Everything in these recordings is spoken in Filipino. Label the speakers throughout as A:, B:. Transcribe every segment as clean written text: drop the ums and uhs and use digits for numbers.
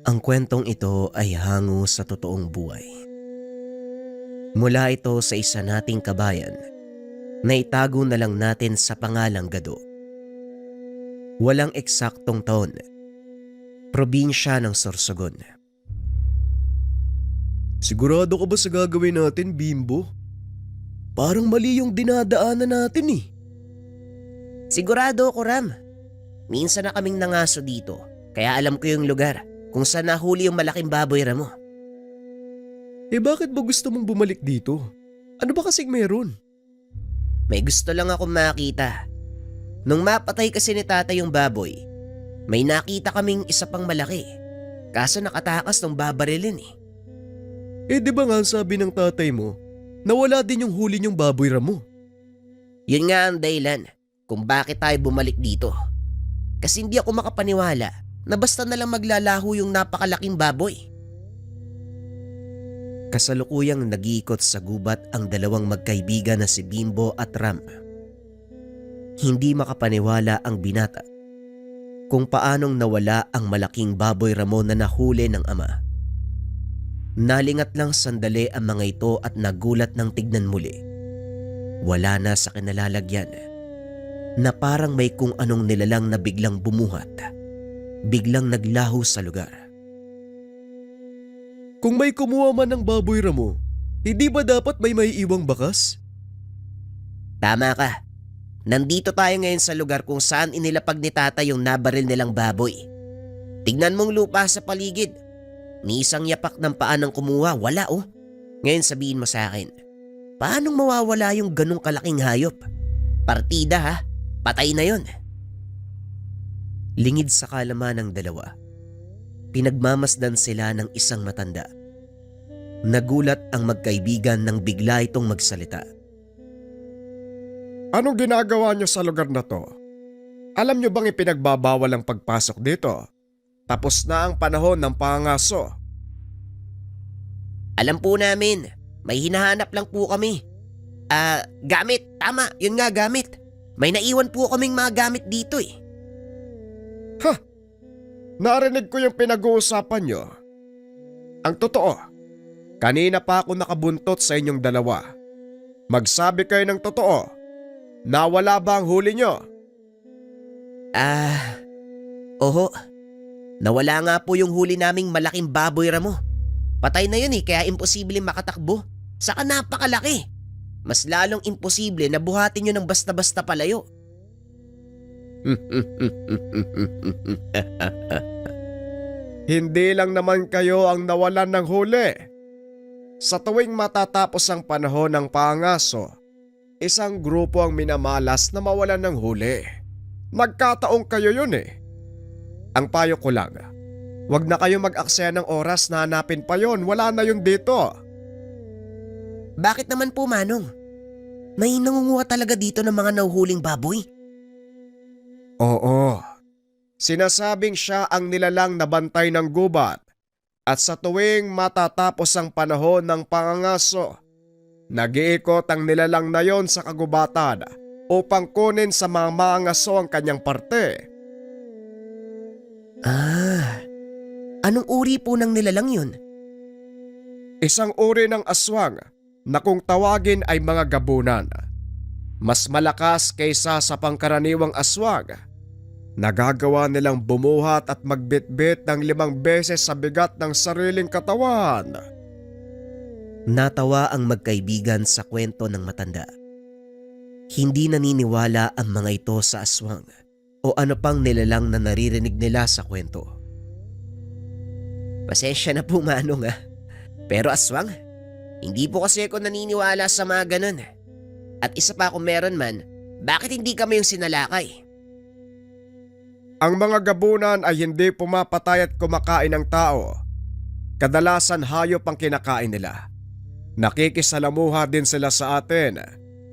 A: Ang kwentong ito ay hango sa totoong buhay. Mula ito sa isa nating kabayan na itago na lang natin sa pangalang Gado. Walang eksaktong taon. Probinsya ng Sorsogon.
B: Sigurado ka ba sa gagawin natin, Bimbo? Parang mali yung dinadaanan natin eh.
A: Sigurado ako, Ram. Minsan na kaming nangaso dito, kaya alam ko yung lugar kung saan nahuli yung malaking baboy, Ramo.
B: Eh bakit ba gusto mong bumalik dito? Ano ba kasing meron?
A: May gusto lang akong makita. Nung mapatay kasi ni tatay yung baboy, may nakita kaming isa pang malaki. Kaso nakatakas ng babarilin eh.
B: Eh di ba nga sabi ng tatay mo, nawala din yung huli niyong baboy Ramo?
A: Yun nga ang dahilan kung bakit tayo bumalik dito. Kasi hindi ako makapaniwala na basta na lang maglalaho yung napakalaking baboy. Kasalukuyang nag-iikot sa gubat ang dalawang magkaibigan na si Bimbo at Ram. Hindi makapaniwala ang binata kung paanong nawala ang malaking baboy Ramon na nahuli ng ama. Nalingat lang sandali ang mga ito at nagulat ng tignan muli. Wala na sa kinalalagyan na parang may kung anong nilalang na biglang bumuhat. Biglang naglaho sa lugar.
B: Kung may kumuha man ng baboy Ramo, hindi ba dapat may maiiwang bakas?
A: Tama ka. Nandito tayo ngayon sa lugar kung saan inilapag ni tata yung nabaril nilang baboy. Tignan mong lupa sa paligid. Ni isang yapak ng paa ng kumuha, wala oh. Ngayon sabihin mo sa akin, paanong mawawala yung ganong kalaking hayop? Partida ha, patay na yon. Lingid sa kalaman ng dalawa, pinagmamasdan sila ng isang matanda. Nagulat ang magkaibigan nang bigla itong magsalita.
B: Anong ginagawa niyo sa lugar na to? Alam niyo bang ipinagbabawal ang pagpasok dito? Tapos na ang panahon ng pangaso.
A: Alam po namin, may hinahanap lang po kami. Gamit, tama, yun nga gamit. May naiwan po kaming mga gamit dito eh.
B: Narinig ko yung pinag-uusapan niyo. Ang totoo, kanina pa ako nakabuntot sa inyong dalawa. Magsabi kayo ng totoo. Nawala ba ang huli niyo?
A: Oho. Nawala nga po yung huli naming malaking baboy Ramo. Patay na yun eh, kaya imposible makatakbo. Saka napakalaki. Mas lalong imposible na buhatin nyo ng basta-basta palayo.
B: Hindi lang naman kayo ang nawalan ng huli. Sa tuwing matatapos ang panahon ng pangaso, isang grupo ang minamalas na mawalan ng huli. Nagkataong kayo yun eh. Ang payo ko lang, wag na kayo mag-aksaya ng oras na hanapin pa yon, wala na yun dito.
A: Bakit naman po, Manong? May nangunguha talaga dito ng mga nahuhuling baboy?
B: Oo. Sinasabing siya ang nilalang na bantay ng gubat at sa tuwing matatapos ang panahon ng pangangaso, nag-iikot ang nilalang na yon sa kagubatan upang kunin sa mga mangangaso ang kanyang parte.
A: Anong uri po ng nilalang yun?
B: Isang uri ng aswang na kung tawagin ay mga gabunan. Mas malakas kaysa sa pangkaraniwang aswang. Nagagawa nilang bumuhat at magbitbit ng 5 beses sa bigat ng sariling katawan.
A: Natawa ang magkaibigan sa kwento ng matanda. Hindi naniniwala ang mga ito sa aswang o ano pang nilalang na naririnig nila sa kwento. Pasensya na po, Manong Pero aswang, hindi po kasi ako naniniwala sa mga ganun. At isa pa kung meron man, bakit hindi kami yung sinalakay?
B: Ang mga gabunan ay hindi pumapatay at kumakain ng tao. Kadalasan hayop ang kinakain nila. Nakikisalamuha din sila sa atin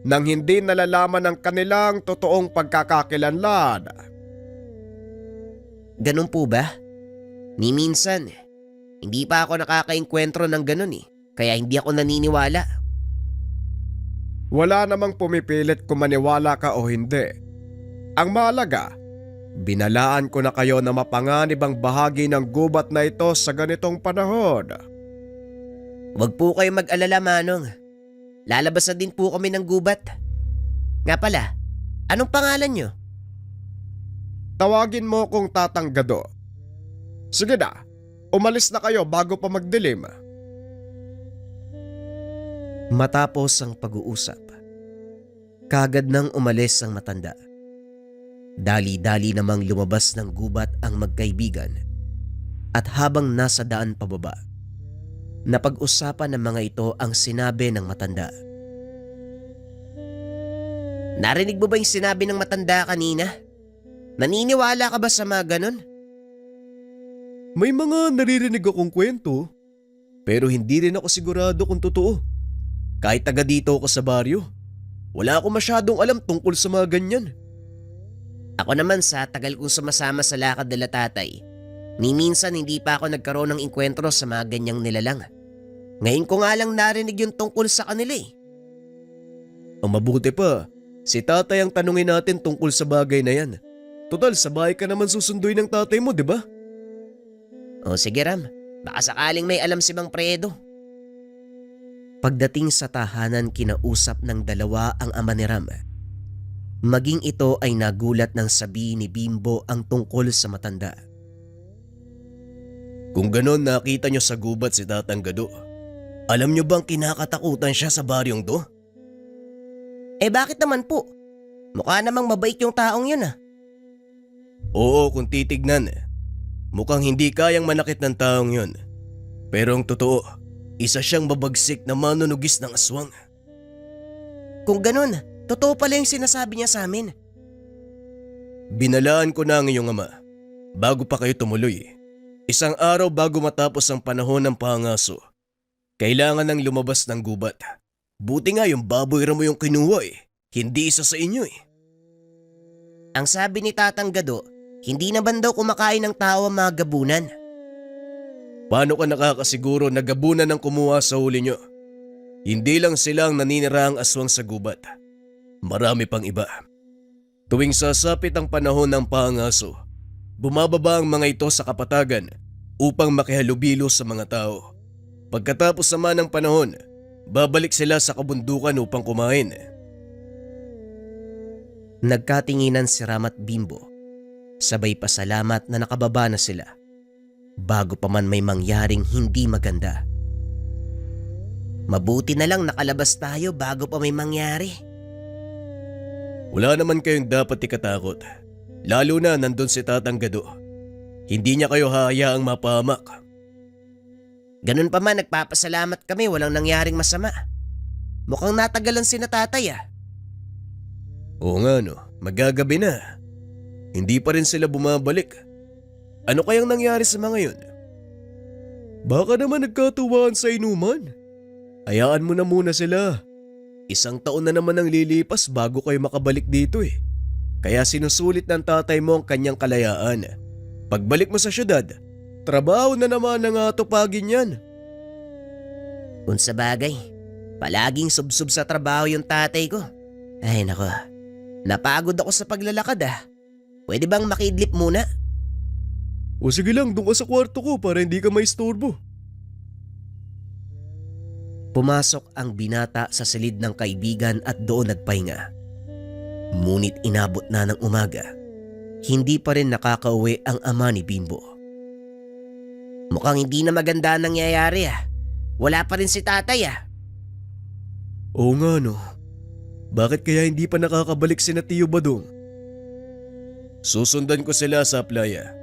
B: nang hindi nalalaman ang kanilang totoong pagkakakilanlan.
A: Ganun po ba? Ni minsan, hindi pa ako nakakaengkwentro ng ganun kaya hindi ako naniniwala.
B: Wala namang pumipilit kung maniwala ka o hindi. Ang mahalaga, Binalaan ko na kayo na mapanganib ang bahagi ng gubat na ito sa ganitong panahon.
A: Huwag po kayo mag-alala, Manong. Lalabas na din po kami ng gubat. Nga pala, anong pangalan nyo?
B: Tawagin mo kong Tatang Gado. Sige na, umalis na kayo bago pa magdilim.
A: Matapos ang pag-uusap, kagad nang umalis ang matanda. Dali-dali namang lumabas ng gubat ang magkaibigan at habang nasa daan pababa, napag-usapan ng mga ito ang sinabi ng matanda. Narinig mo ba yung sinabi ng matanda kanina? Naniniwala ka ba sa mga ganon?
B: May mga naririnig akong kwento, pero hindi rin ako sigurado kung totoo. Kahit taga dito ako sa baryo, wala ako masyadong alam tungkol sa mga ganyan.
A: Ako naman sa tagal kong sumasama sa lakad nila tatay, ni minsan hindi pa ako nagkaroon ng inkwentro sa mga ganyang nilalang. Ngayon ko nga lang narinig yung tungkol sa kanila eh.
B: Ang mabuti pa, si tatay ang tanungin natin tungkol sa bagay na yan. Total, sa bahay ka naman susunduin ng tatay mo, di ba?
A: O sige Ram, baka sakaling may alam si Mang Fredo. Pagdating sa tahanan, kinausap ng dalawa ang ama ni Ram. Maging ito ay nagulat nang sabihin ni Bimbo ang tungkol sa matanda.
B: Kung ganon nakita nyo sa gubat si Tatang Gado, alam nyo bang kinakatakutan siya sa baryong to?
A: Eh bakit naman po? Mukha namang mabait yung taong yun ah.
B: Oo, kung titignan, mukhang hindi kayang manakit ng taong yun. Pero ang totoo, isa siyang mabagsik na manunugis ng aswang.
A: Kung ganun, totoo pala yung sinasabi niya sa amin.
B: Binalaan ko na ang iyong ama, bago pa kayo tumuloy. Isang araw bago matapos ang panahon ng pangaso, kailangan nang lumabas ng gubat. Buti nga yung baboy mo yung kinuha hindi isa sa inyo
A: Ang sabi ni Tatang Gado, hindi naman daw kumakain ng tao ang mga gabunan.
B: Paano ka nakakasiguro na gabunan ang kumuha sa huli nyo? Hindi lang sila ang naniniraang aswang sa gubat. Marami pang iba. Tuwing sasapit ang panahon ng pangaso, bumababa ang mga ito sa kapatagan upang makihalubilo sa mga tao. Pagkatapos naman ng panahon, babalik sila sa kabundukan upang kumain.
A: Nagkatinginan si Ram at Bimbo. Sabay pasalamat na nakababa na sila bago pa man may mangyaring hindi maganda. Mabuti na lang nakalabas tayo bago pa may mangyari.
B: Wala naman kayong dapat ikatakot. Lalo na nandun si Tatang Gado. Hindi niya kayo hahayaang mapahamak.
A: Ganun pa man, nagpapasalamat kami, walang nangyaring masama. Mukhang natagalan si na tatay ah.
B: Oo nga no, magagabi na. Hindi pa rin sila bumabalik. Ano kayang nangyari sa mga yun? Baka naman nagkatuwaan sa inuman. Hayaan mo na muna sila. Isang taon na naman ang lilipas bago kayo makabalik dito Kaya sinusulit ng tatay mo ang kanyang kalayaan. Pagbalik mo sa syudad, trabaho na naman ang atupagin yan.
A: Kung sa bagay, palaging subsub sa trabaho yung tatay ko. Ay nako, napagod ako sa paglalakad ah. Pwede bang makidlip muna?
B: O sige lang, doon ka sa kwarto ko para hindi ka maistorbo.
A: Pumasok ang binata sa silid ng kaibigan at doon nagpahinga. Ngunit inabot na ng umaga, hindi pa rin nakakauwi ang ama ni Bimbo. Mukhang hindi na maganda ang nangyayari ah. Wala pa rin si tatay ah.
B: Oo nga no. Bakit kaya hindi pa nakakabalik si na Tio Badong? Susundan ko sila sa playa.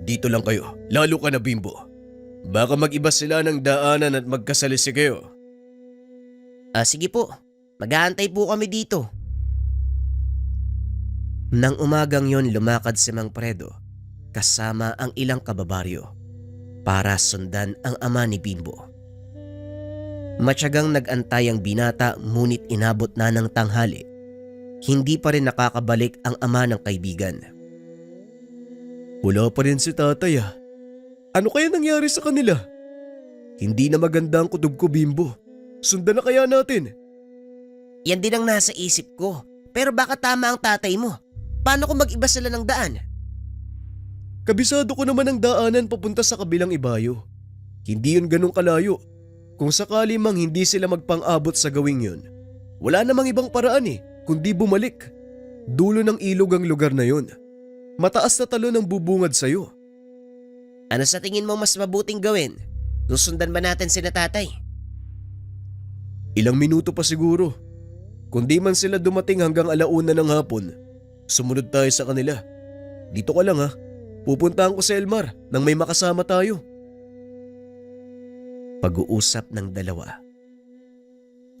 B: Dito lang kayo, lalo ka na Bimbo. Baka mag-iba sila ng daanan at magkasalisi kayo.
A: Sige po, mag-aantay po kami dito. Nang umagang yon, lumakad si Mang Fredo kasama ang ilang kababaryo para sundan ang ama ni Bimbo. Matyagang nag-antay ang binata ngunit inabot na ng tanghali. Hindi pa rin nakakabalik ang ama ng kaibigan.
B: Wala pa rin si tatay Ano kaya nangyari sa kanila? Hindi na maganda ang kutob ko, Bimbo. Sundan na kaya natin?
A: Yan din ang nasa isip ko. Pero baka tama ang tatay mo. Paano kung mag-iba sila ng daan?
B: Kabisado ko naman ang daanan papunta sa kabilang ibayo. Hindi yun ganun kalayo. Kung sakali mang hindi sila magpang-abot sa gawing yun, wala namang ibang paraan kundi bumalik. Dulo ng ilog ang lugar na yun. Mataas na talon ang bubungad sa'yo.
A: Ano sa tingin mo mas mabuting gawin? Susundan ba natin sina tatay?
B: Ilang minuto pa siguro. Kung di man sila dumating hanggang 1:00 ng hapon, sumunod tayo sa kanila. Dito ka lang ha. Pupuntahan ko sa Elmar nang may makasama tayo.
A: Pag-uusap ng dalawa.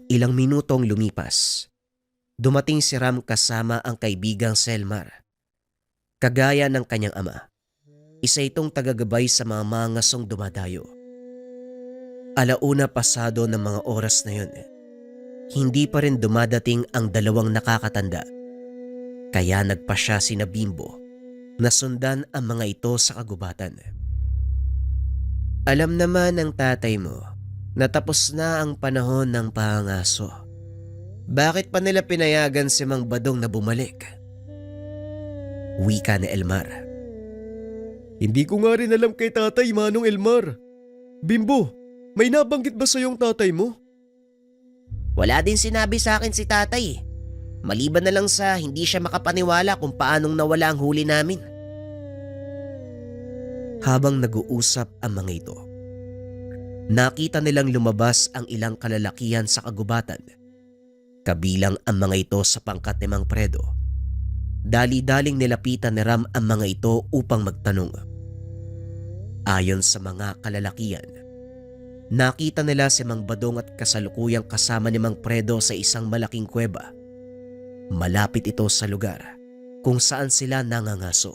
A: Ilang minutong lumipas. Dumating si Ram kasama ang kaibigang Selmar. Kagaya ng kanyang ama, isa itong tagagabay sa mga mangasong dumadayo. 1:00 pasado ng mga oras na yun. Hindi pa rin dumadating ang dalawang nakakatanda. Kaya nagpasya sina Bimbo na sundan ang mga ito sa kagubatan. Alam naman ng tatay mo na tapos na ang panahon ng pangaso. Bakit pa nila pinayagan si Mang Badong na bumalik? Wika ni Elmar.
B: Hindi ko nga rin alam kay tatay, Manong Elmar. Bimbo, may nabanggit ba sa yung tatay mo?
A: Wala din sinabi sa akin si tatay. Maliban na lang sa hindi siya makapaniwala kung paanong nawala ang huli namin. Habang nag-uusap ang mga ito, nakita nilang lumabas ang ilang kalalakihan sa kagubatan. Kabilang ang mga ito sa pangkat ni Mang Predo. Dali-daling nilapitan ni Ram ang mga ito upang magtanong. Ayon sa mga kalalakihan, nakita nila si Mang Badong at kasalukuyang kasama ni Mang Predo sa isang malaking kuweba. Malapit ito sa lugar kung saan sila nangangaso.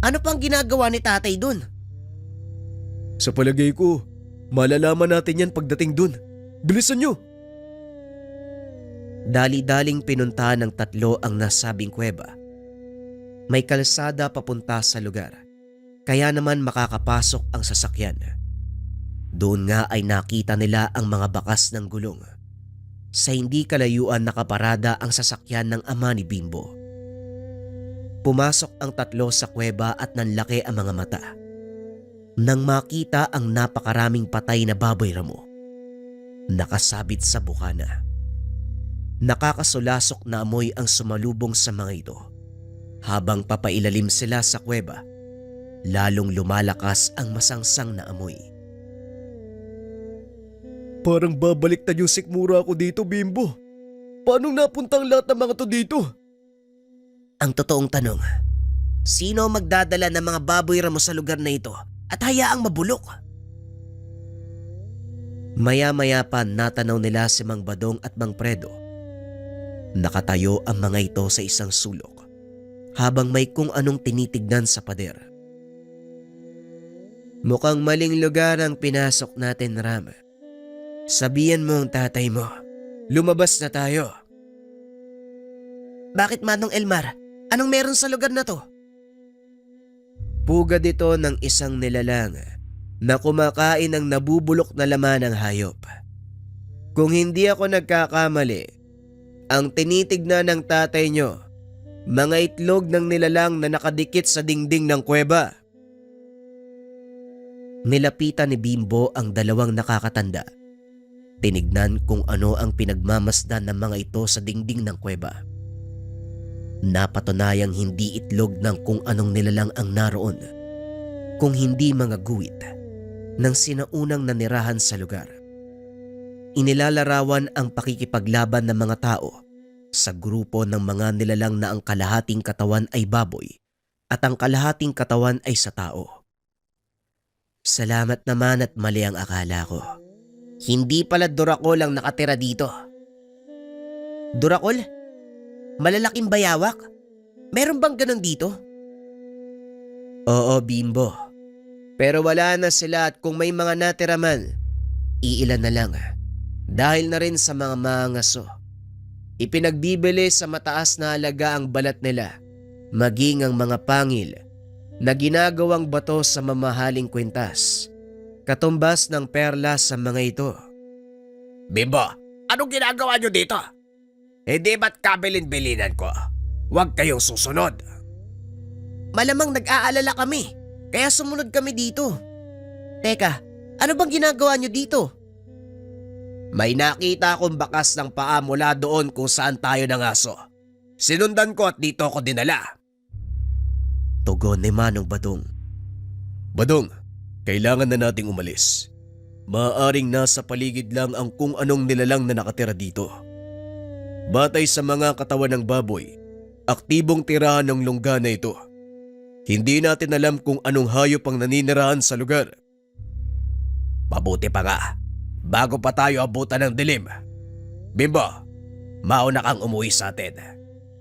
A: Ano pang ginagawa ni tatay dun?
B: Sa palagay ko, malalaman natin yan pagdating dun. Bilisan nyo!
A: Dali-daling pinuntahan ng tatlo ang nasabing kuweba. May kalsada papunta sa lugar, kaya naman makakapasok ang sasakyan. Doon nga ay nakita nila ang mga bakas ng gulong. Sa hindi kalayuan nakaparada ang sasakyan ng ama ni Bimbo. Pumasok ang tatlo sa kuweba at nanlaki ang mga mata. Nang makita ang napakaraming patay na baboy ramo, nakasabit sa bukana. Nakakasulasok na amoy ang sumalubong sa mga ito. Habang papailalim sila sa kuweba, lalong lumalakas ang masangsang na amoy.
B: Parang babaliktad yung sikmura ko dito, Bimbo. Paanong napunta ang lahat ng mga to dito?
A: Ang totoong tanong, sino magdadala ng mga baboy ramo sa lugar na ito at hayaang mabulok? Maya-maya pa natanaw nila si Mang Badong at Mang Predo. Nakatayo ang mga ito sa isang sulok habang may kung anong tinitignan sa pader. Mukhang maling lugar ang pinasok natin, Ram. Sabihan mo ang tatay mo. Lumabas na tayo. Bakit, Manong Elmar? Anong meron sa lugar na to? Pugad ito ng isang nilalang na kumakain ng nabubulok na laman ng hayop. Kung hindi ako nagkakamali, ang tinitignan ng tatay nyo, mga itlog ng nilalang na nakadikit sa dingding ng kuweba. Nilapitan ni Bimbo ang dalawang nakakatanda. Tinignan kung ano ang pinagmamasdan ng mga ito sa dingding ng kuweba. Napatunayang hindi itlog ng kung anong nilalang ang naroon, kung hindi mga guwit ng sinaunang nanirahan sa lugar. Inilalarawan ang pakikipaglaban ng mga tao sa grupo ng mga nilalang na ang kalahating katawan ay baboy at ang kalahating katawan ay sa tao. Salamat naman at mali ang akala ko. Hindi pala Durakol ang nakatira dito. Durakol? Malalaking bayawak? Meron bang ganun dito? Oo, Bimbo. Pero wala na sila at kung may mga natira man, iilan na lang. Dahil na rin sa mga mangaso. Ipinagbibili sa mataas na halaga ang balat nila, maging ang mga pangil na ginagawang bato sa mamahaling kwintas. Katumbas ng perlas sa mga ito.
C: Bimbo, anong ginagawa nyo dito? Hindi ba't kabilin-bilinan ko? Huwag kayong susunod.
A: Malamang nag-aalala kami, kaya sumunod kami dito. Teka, ano bang ginagawa niyo dito?
C: May nakita akong bakas ng paa mula doon kung saan tayo nangaso. Sinundan ko at dito ako dinala.
A: Tugon ni Manong Badong.
B: Badong, kailangan na nating umalis. Maaaring nasa paligid lang ang kung anong nilalang na nakatira dito. Batay sa mga katawan ng baboy, aktibong tirahan ng lungga na ito. Hindi natin alam kung anong hayop ang naninirahan sa lugar.
C: Mabuti pa nga, bago pa tayo abutan ng dilim. Bimbo, mauna kang umuwi sa atin.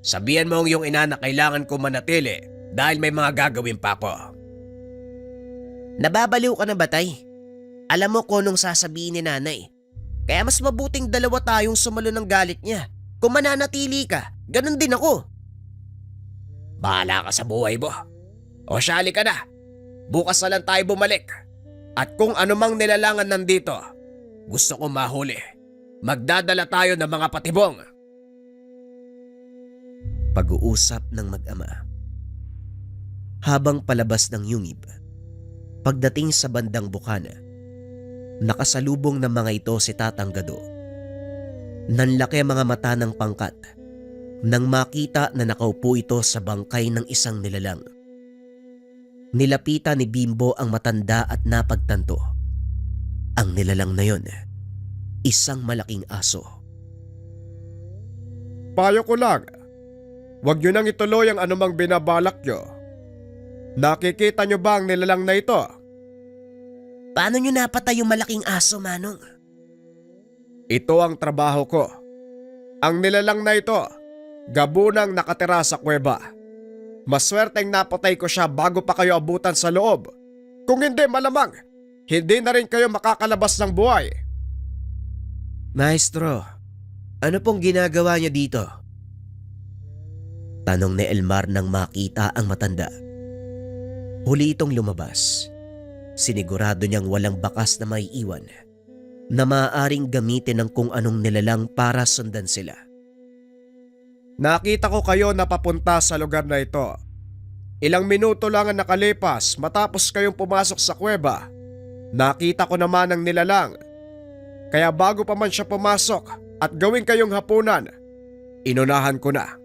C: Sabihan mo ang iyong ina na kailangan ko manatili dahil may mga gagawin pa ako.
A: Nababaliw ka na ba, Tay? Alam mo kung anong sasabihin ni nanay. Kaya mas mabuting dalawa tayong sumalo ng galit niya. Kung mananatili ka, ganun din ako.
C: Bahala ka sa buhay mo. O syali ka na. Bukas na lang tayo bumalik. At kung anumang nilalangan nandito, gusto ko mahuli. Magdadala tayo ng mga patibong.
A: Pag-uusap ng mag-ama. Habang palabas ng yungib, pagdating sa bandang bukana, nakasalubong ng mga ito si Tatang Gado. Nanlaki ang mga mata ng pangkat nang makita na nakaupo ito sa bangkay ng isang nilalang. Nilapitan ni Bimbo ang matanda at napagtanto. Ang nilalang na yon, isang malaking aso.
B: Payo ko lang, huwag nyo nang ituloy ang anumang binabalak nyo. Nakikita nyo ba ang nilalang na ito?
A: Paano nyo napatay yung malaking aso, Manong?
B: Ito ang trabaho ko. Ang nilalang na ito, gabunang nakatira sa kuweba. Maswerteng napatay ko siya bago pa kayo abutan sa loob. Kung hindi, malamang, hindi na rin kayo makakalabas ng buhay.
A: Maestro, ano pong ginagawa niyo dito? Tanong ni Elmar nang makita ang matanda. Huli itong lumabas. Sinigurado niyang walang bakas na maiiwan na maaaring gamitin ng kung anong nilalang para sundan sila.
B: Nakita ko kayo na papunta sa lugar na ito. Ilang minuto lang ang nakalipas matapos kayong pumasok sa kuweba. Nakita ko naman ang nilalang. Kaya bago pa man siya pumasok at gawin kayong hapunan, inunahan ko na.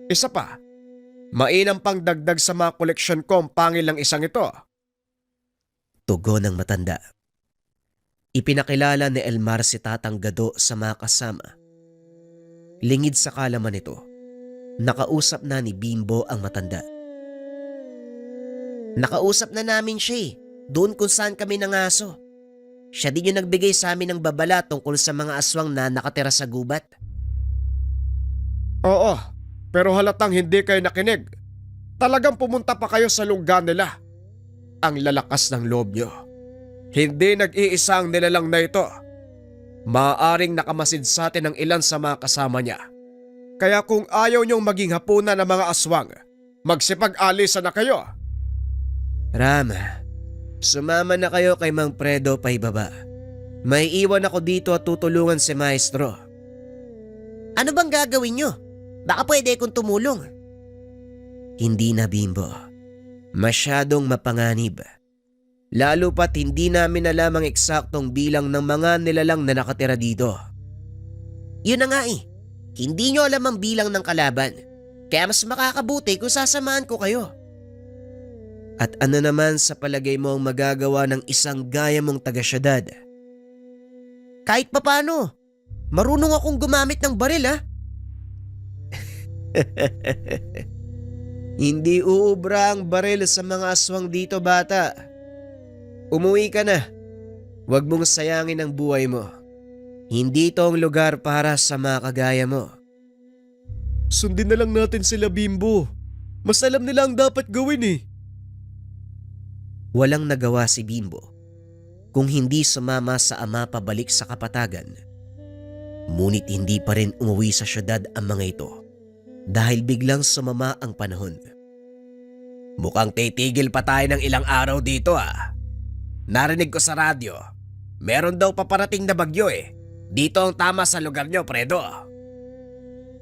B: Isa pa, mainam pang dagdag sa mga koleksyon ko ang pangil ng isang ito.
A: Tugon ng matanda. Ipinakilala ni Elmar si Tatang Gado sa mga kasama. Lingid sa kalaman nito, nakausap na ni Bimbo ang matanda. Nakausap na namin siya doon kung saan kami nangaso. Siya din yung nagbigay sa amin ng babala tungkol sa mga aswang na nakatira sa gubat.
B: Oo, pero halatang hindi kayo nakinig. Talagang pumunta pa kayo sa lungga nila. Ang lalakas ng loob nyo. Hindi nag-iisa ang nilalang na ito. Maaaring nakamasid sa atin ng ilan sa mga kasama niya. Kaya kung ayaw niyong maging hapunan ng mga aswang, magsipag-alisa na kayo.
A: Ram, sumama na kayo kay Mang Predo pa ibaba. May iwan ako dito at tutulungan si Maestro. Ano bang gagawin niyo? Baka pwede akong tumulong. Hindi na, Bimbo. Masyadong mapanganib. Lalo pat hindi namin alam ang eksaktong bilang ng mga nilalang na nakatira dito. Yun na nga eh. Hindi nyo alam ang bilang ng kalaban. Kaya mas makakabuti kung sasamahan ko kayo. At ano naman sa palagay mo ang magagawa ng isang gaya mong taga-syudad? Kahit papano, marunong akong gumamit ng baril ha. Hindi uubra ang baril sa mga aswang dito, bata. Umuwi ka na. Huwag mong sayangin ang buhay mo. Hindi ito ang lugar para sa mga kagaya mo.
B: Sundin na lang natin sila, Bimbo. Mas alam nila ang dapat gawin eh.
A: Walang nagawa si Bimbo kung hindi sumama sa ama pabalik sa kapatagan. Ngunit hindi pa rin umuwi sa syudad ang mga ito dahil biglang sumama ang panahon.
C: Mukhang titigil pa tayo ng ilang araw dito ah. Narinig ko sa radyo, meron daw paparating na bagyo eh. Dito ang tama sa lugar nyo, Predo.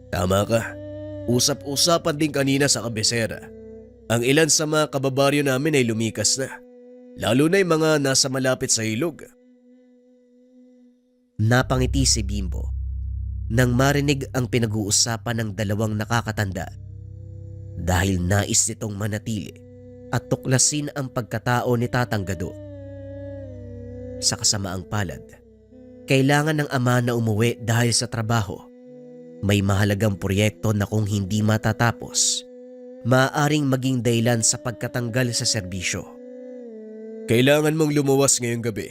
B: Tama ka. Usap-usapan din kanina sa kabisera.
C: Ang ilan sa mga kababaryo namin ay lumikas na. Lalo na yung mga nasa malapit sa ilog.
A: Napangiti si Bimbo nang marinig ang pinag-uusapan ng dalawang nakakatanda dahil nais nitong manatili at tuklasin ang pagkatao ni Tatang Gado. Sa kasamaang palad, kailangan ng ama na umuwi dahil sa trabaho. May mahalagang proyekto na kung hindi matatapos, maaaring maging dahilan sa pagkatanggal sa serbisyo.
C: Kailangan mong lumuwas ngayong gabi.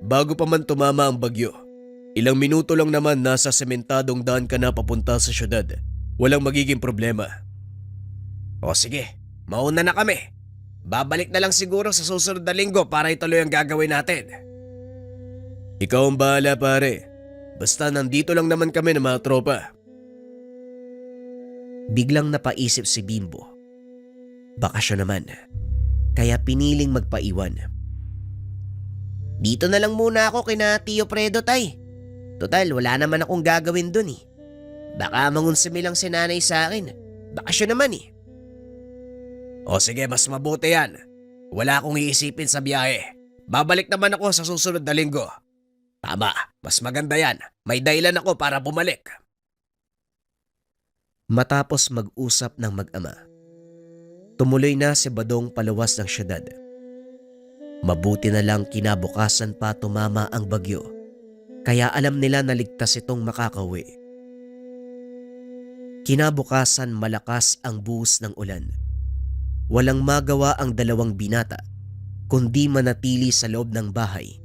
C: Bago pa man tumama ang bagyo. Ilang minuto lang naman nasa sementadong daan ka na papunta sa syudad. Walang magiging problema. O sige, mauna na kami. Babalik na lang siguro sa susunod na linggo para ituloy ang gagawin natin. Ikaw ang bahala pare. Basta nandito lang naman kami ng mga tropa.
A: Biglang napaisip si Bimbo. Bakasyon naman, kaya piniling magpaiwan. Dito na lang muna ako kina Tio Fredo, tay. Total, wala naman akong gagawin dun eh. Baka mangunsumi lang si nanay sa akin. Bakasyon naman eh.
C: O sige, mas mabuti yan. Wala akong iisipin sa biyahe. Babalik naman ako sa susunod na linggo. Tama, mas maganda yan. May dahilan ako para bumalik.
A: Matapos mag-usap ng mag-ama, tumuloy na si Badong palawas ng syudad. Mabuti na lang kinabukasan pa tumama ang bagyo, kaya alam nila na ligtas itong makakauwi. Kinabukasan malakas ang buhos ng ulan. Walang magawa ang dalawang binata kundi manatili sa loob ng bahay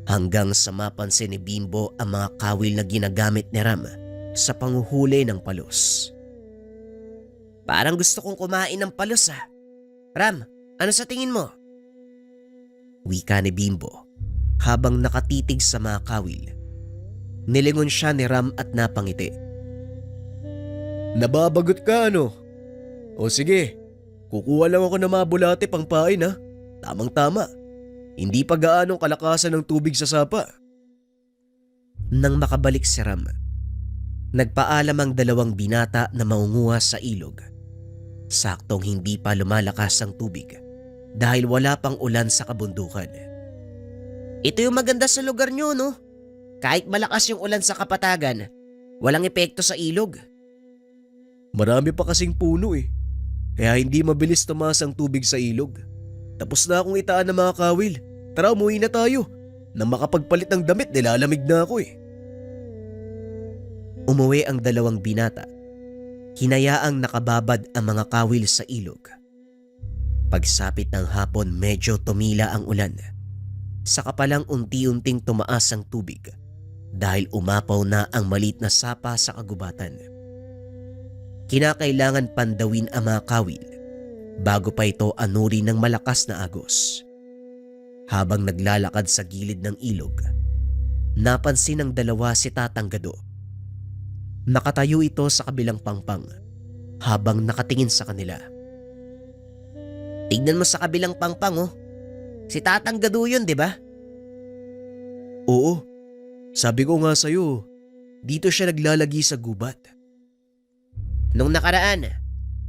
A: hanggang sa mapansin ni Bimbo ang mga kawil na ginagamit ni Ram sa panguhuli ng palos. Parang gusto kong kumain ng palos ah. Ram, ano sa tingin mo? Wika ni Bimbo habang nakatitig sa mga kawil. Nilingon siya ni Ram at napangiti.
C: Nababagot ka ano? O sige, kukuha lang ako ng mga bulate pang pain ha. Tamang-tama. Hindi pa gaanong kalakasan ng tubig sa sapa.
A: Nang makabalik si Ram, nagpaalam ang dalawang binata na maunguha sa ilog. Saktong hindi pa lumalakas ang tubig dahil wala pang ulan sa kabundukan. Ito yung maganda sa lugar nyo, no? Kahit malakas yung ulan sa kapatagan, walang epekto sa ilog.
C: Marami pa kasing puno eh. Kaya hindi mabilis tumaas ang tubig sa ilog. Tapos na akong itaan ng mga kawil. Tara, umuwi na tayo. Nang makapagpalit ng damit, nilalamig na ako eh.
A: Umuwi ang dalawang binata. Hinayaang nakababad ang mga kawil sa ilog. Pagsapit ng hapon, medyo tumila ang ulan. Saka palang unti-unting tumaas ang tubig dahil umapaw na ang maliit na sapa sa kagubatan. Kinakailangan pandawin ang mga kawil bago pa ito anurin ng malakas na agos. Habang naglalakad sa gilid ng ilog, napansin ng dalawa si Tatang Gado. Nakatayo ito sa kabilang pangpang habang nakatingin sa kanila. Tignan mo sa kabilang pangpang oh. Si Tatang Gado yun, di ba?
C: Oo, sabi ko nga sa'yo, dito siya naglalagi sa gubat.
A: Nung nakaraan,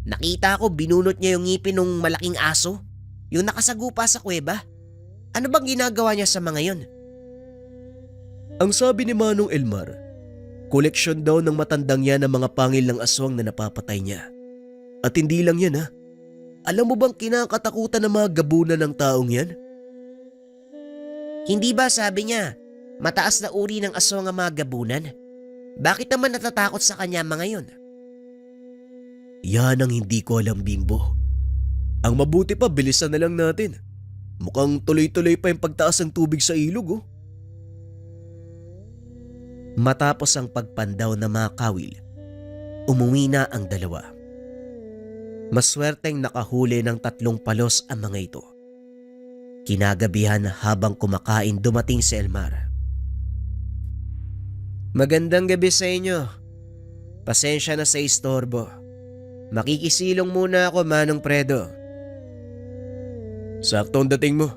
A: nakita ko binunot niya yung ngipin ng malaking aso, yung nakasagupa sa kuweba. Ano bang ginagawa niya sa mga yun?
C: Ang sabi ni Manong Elmar, koleksyon daw ng matandang yan ng mga pangil ng aswang na napapatay niya. At hindi lang yan ha. Alam mo bang kinakatakutan ng mga gabunan ng taong yan?
A: Hindi ba sabi niya, mataas na uri ng aswang ang mga gabunan? Bakit naman natatakot sa kanya mga yun?
C: Yan ang hindi ko alam, Bimbo. Ang mabuti pa, bilisan na lang natin. Mukhang tuloy-tuloy pa yung pagtaas ng tubig sa ilog oh.
A: Matapos ang pagpandaw ng mga kawil, umuwi na ang dalawa. Maswerteng nakahuli ng 3 palos ang mga ito. Kinagabihan habang kumakain dumating si Elmar. Magandang gabi sa inyo. Pasensya na sa istorbo. Makikisilong muna ako, Manong Fredo.
C: Sakto ang dating mo.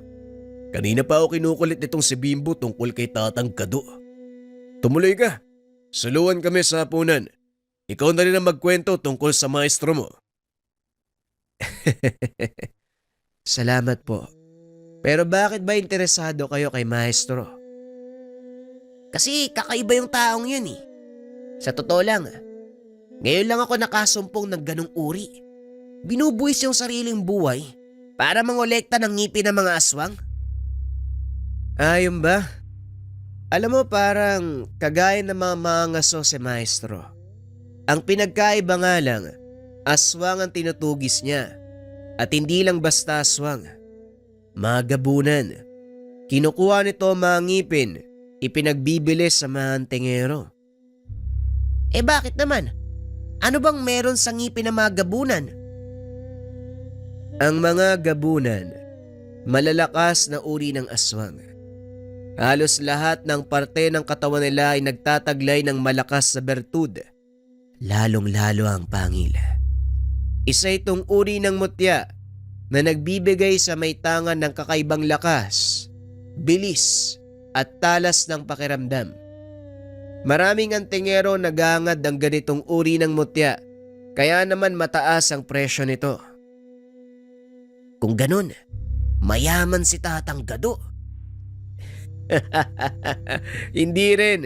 C: Kanina pa ako kinukulit nitong si Bimbo tungkol kay Tatang Gado. Tumuloy ka. Suluan kami sa hapunan. Ikaw na rin ang magkwento tungkol sa maestro mo.
A: Salamat po. Pero bakit ba interesado kayo kay Maestro? Kasi kakaiba yung taong yun eh. Sa totoo lang, ngayon lang ako nakasumpong ng ganong uri. Binubuwis yung sariling buhay para mangolekta ng ngipin ng mga aswang. Ayun ba? Alam mo parang kagaya ng mga mangaso si Maestro. Ang pinagkaiba nga lang, aswang ang tinutugis niya. At hindi lang basta aswang. Mga gabunan. Kinukuha nito ang mga ngipin, ipinagbibili sa mga antingero. Eh bakit naman? Ano bang meron sa ngipin ng mga gabunan? Ang mga gabunan, malalakas na uri ng aswang. Halos lahat ng parte ng katawan nila ay nagtataglay ng malakas na bertud, lalong-lalo ang pangil. Isa itong uri ng mutya na nagbibigay sa may tangan ng kakaibang lakas, bilis at talas ng pakiramdam. Maraming antingero nagangad ng ganitong uri ng mutya, kaya naman mataas ang presyo nito. Kung ganun, mayaman si Tatang Gado. Hindi rin.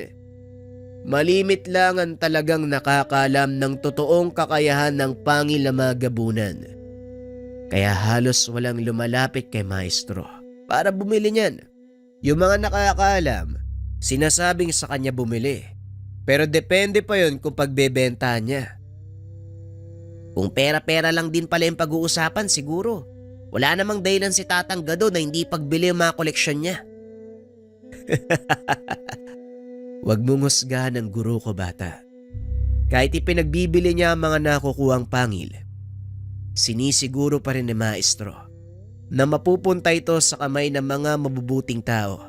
A: Malimit lang ang talagang nakakalam ng totoong kakayahan ng pangil na mga gabunan. Kaya halos walang lumalapit kay Maestro para bumili niyan. Yung mga nakakaalam, sinasabing sa kanya bumili. Pero depende pa yon kung pagbebenta niya. Kung pera-pera lang din pala yung pag-uusapan siguro. Wala namang dahilan si Tatang Gado na hindi pagbili yung mga koleksyon niya. Huwag mong husgahan ng guro ko, bata. Kahit ipinagbibili niya ang mga nakukuhang pangil, sinisiguro pa rin ni Maestro na mapupunta ito sa kamay ng mga mabubuting tao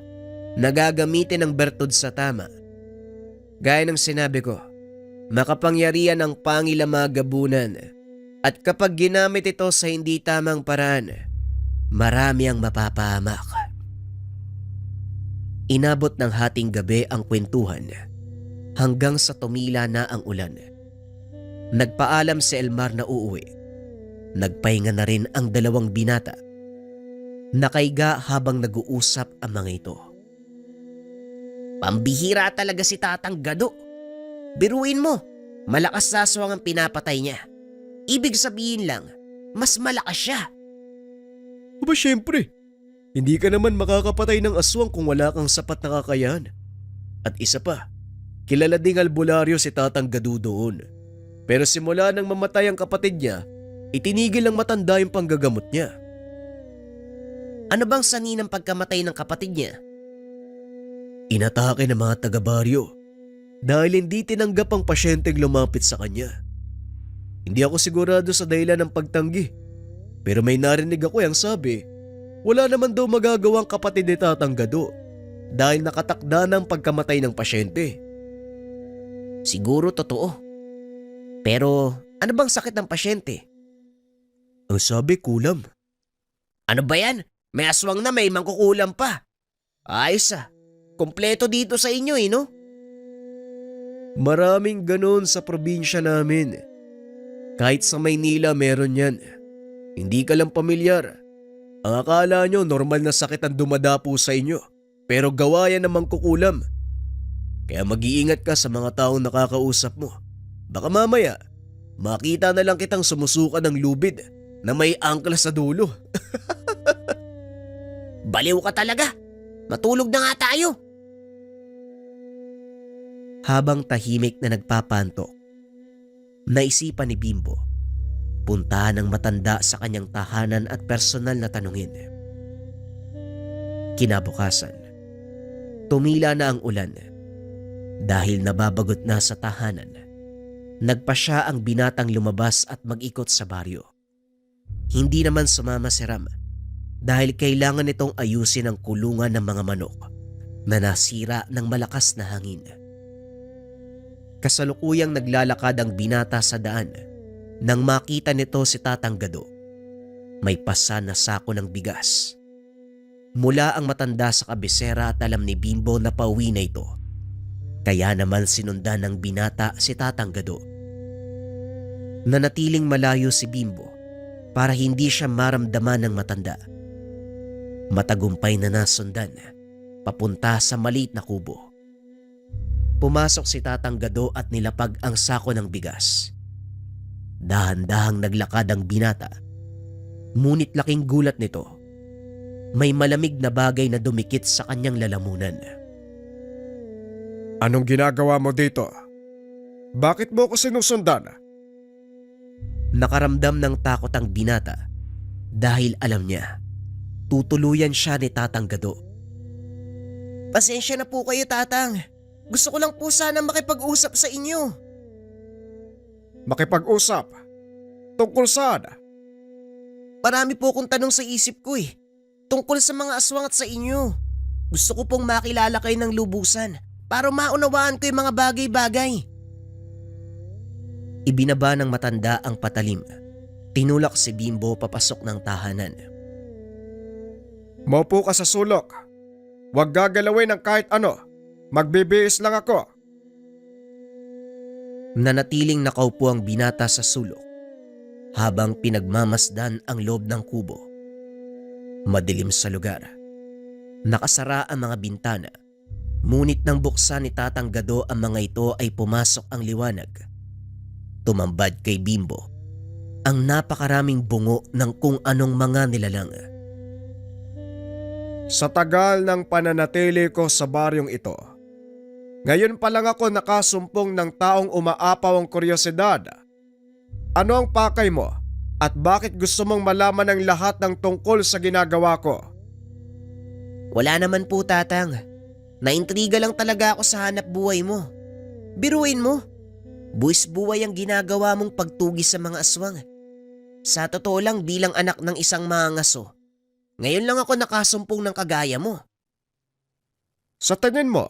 A: na gagamitin ang bertud sa tama. Gaya ng sinabi ko, makapangyarihan ang pangil ang mga gabunan at kapag ginamit ito sa hindi tamang paraan, marami ang mapapahamak. Inabot ng hating gabi ang kwentuhan hanggang sa tumila na ang ulan. Nagpaalam si Elmar na uuwi. Nagpahinga na rin ang dalawang binata. Nakaiga habang nag-uusap ang mga ito. Pambihira talaga si Tatang Gado. Biruin mo, malakas sa aswang ang pinapatay niya. Ibig sabihin lang, mas malakas siya.
B: Aba syempre, hindi ka naman makakapatay ng aswang kung wala kang sapat na kakayahan. At isa pa, kilala ding albularyo si Tatang Gado doon. Pero simula nang mamatay ang kapatid niya, itinigil ng matanda yung panggagamot niya.
A: Ano bang sanhi ng pagkamatay ng kapatid niya?
B: Inatake ng mga taga-baryo dahil hindi tinanggap ang pasyenteng lumapit sa kanya. Hindi ako sigurado sa dahilan ng pagtanggi, pero may narinig ako yang sabi, wala naman daw magagawang kapatid ni Tatang Gado dahil nakatakda ng pagkamatay ng pasyente.
A: Siguro totoo. Pero ano bang sakit ng pasyente?
B: Ang sabi kulam.
A: Ano ba yan? May aswang na may mangkukulam pa. Ayos ah. Kompleto dito sa inyo no?
B: Maraming ganun sa probinsya namin. Kahit sa Maynila meron yan. Hindi ka lang pamilyar. Ang akala nyo normal na sakit ang dumadapo sa inyo. Pero gawa yan ng mangkukulam. Kaya mag-iingat ka sa mga taong nakakausap mo. Baka mamaya, makita na lang kitang sumusuka ng lubid na may angkla sa dulo.
A: Baliw ka talaga. Matulog na nga tayo. Habang tahimik na nagpapantok, naisipan ni Bimbo, puntahan ng matanda sa kanyang tahanan at personal na tanungin. Kinabukasan, tumila na ang ulan. Dahil nababagot na sa tahanan, nagpa siya ang binatang lumabas at mag-ikot sa baryo. Hindi naman sumama si Ram dahil kailangan nitong ayusin ang kulungan ng mga manok na nasira ng malakas na hangin. Kasalukuyang naglalakad ang binata sa daan nang makita nito si Tatang Gado. May pasa na sako ng bigas. Mula ang matanda sa kabisera at alam ni Bimbo na pauwi na ito. Kaya naman sinundan ng binata si Tatang Gado. Nanatiling malayo si Bimbo para hindi siya maramdaman ng matanda. Matagumpay na nasundan papunta sa maliit na kubo. Pumasok si Tatang Gado at nilapag ang sako ng bigas. Dahan-dahang naglakad ang binata. Ngunit laking gulat nito. May malamig na bagay na dumikit sa kanyang lalamunan.
B: Anong ginagawa mo dito? Bakit mo ko sinusundan?
A: Nakaramdam ng takot ang binata dahil alam niya, tutuluyan siya ni Tatang Gado. Pasensya na po kayo, Tatang. Gusto ko lang po sana makipag-usap sa inyo.
B: Makipag-usap? Tungkol saan?
A: Marami po akong tanong sa isip ko tungkol sa mga aswang at sa inyo. Gusto ko pong makilala kayo ng lubusan para maunawaan ko yung mga bagay-bagay. Ibinaba ng matanda ang patalim. Tinulak si Bimbo papasok ng tahanan.
B: Maupo ka sa sulok. Huwag gagalawin ng kahit ano. Magbibihis lang ako.
A: Nanatiling nakaupo ang binata sa sulok habang pinagmamasdan ang loob ng kubo. Madilim sa lugar. Nakasara ang mga bintana. Ngunit nang buksan ni Tatang Gado ang mga ito ay pumasok ang liwanag. Tumambad kay Bimbo ang napakaraming bungo ng kung anong mga nilalang.
B: Sa tagal ng pananatili ko sa baryong ito, ngayon pa lang ako nakasumpong ng taong umaapaw ang kuryosidad. Ano ang pakay mo at bakit gusto mong malaman ang lahat ng tungkol sa ginagawa ko?
A: Wala naman po, Tatang. Naintriga lang talaga ako sa hanap buhay mo. Biruin mo. Buwis buhay ang ginagawa mong pagtugi sa mga aswang. Sa totoo lang bilang anak ng isang mangaso, ngayon lang ako nakasumpong ng kagaya mo.
B: Sa tingin mo,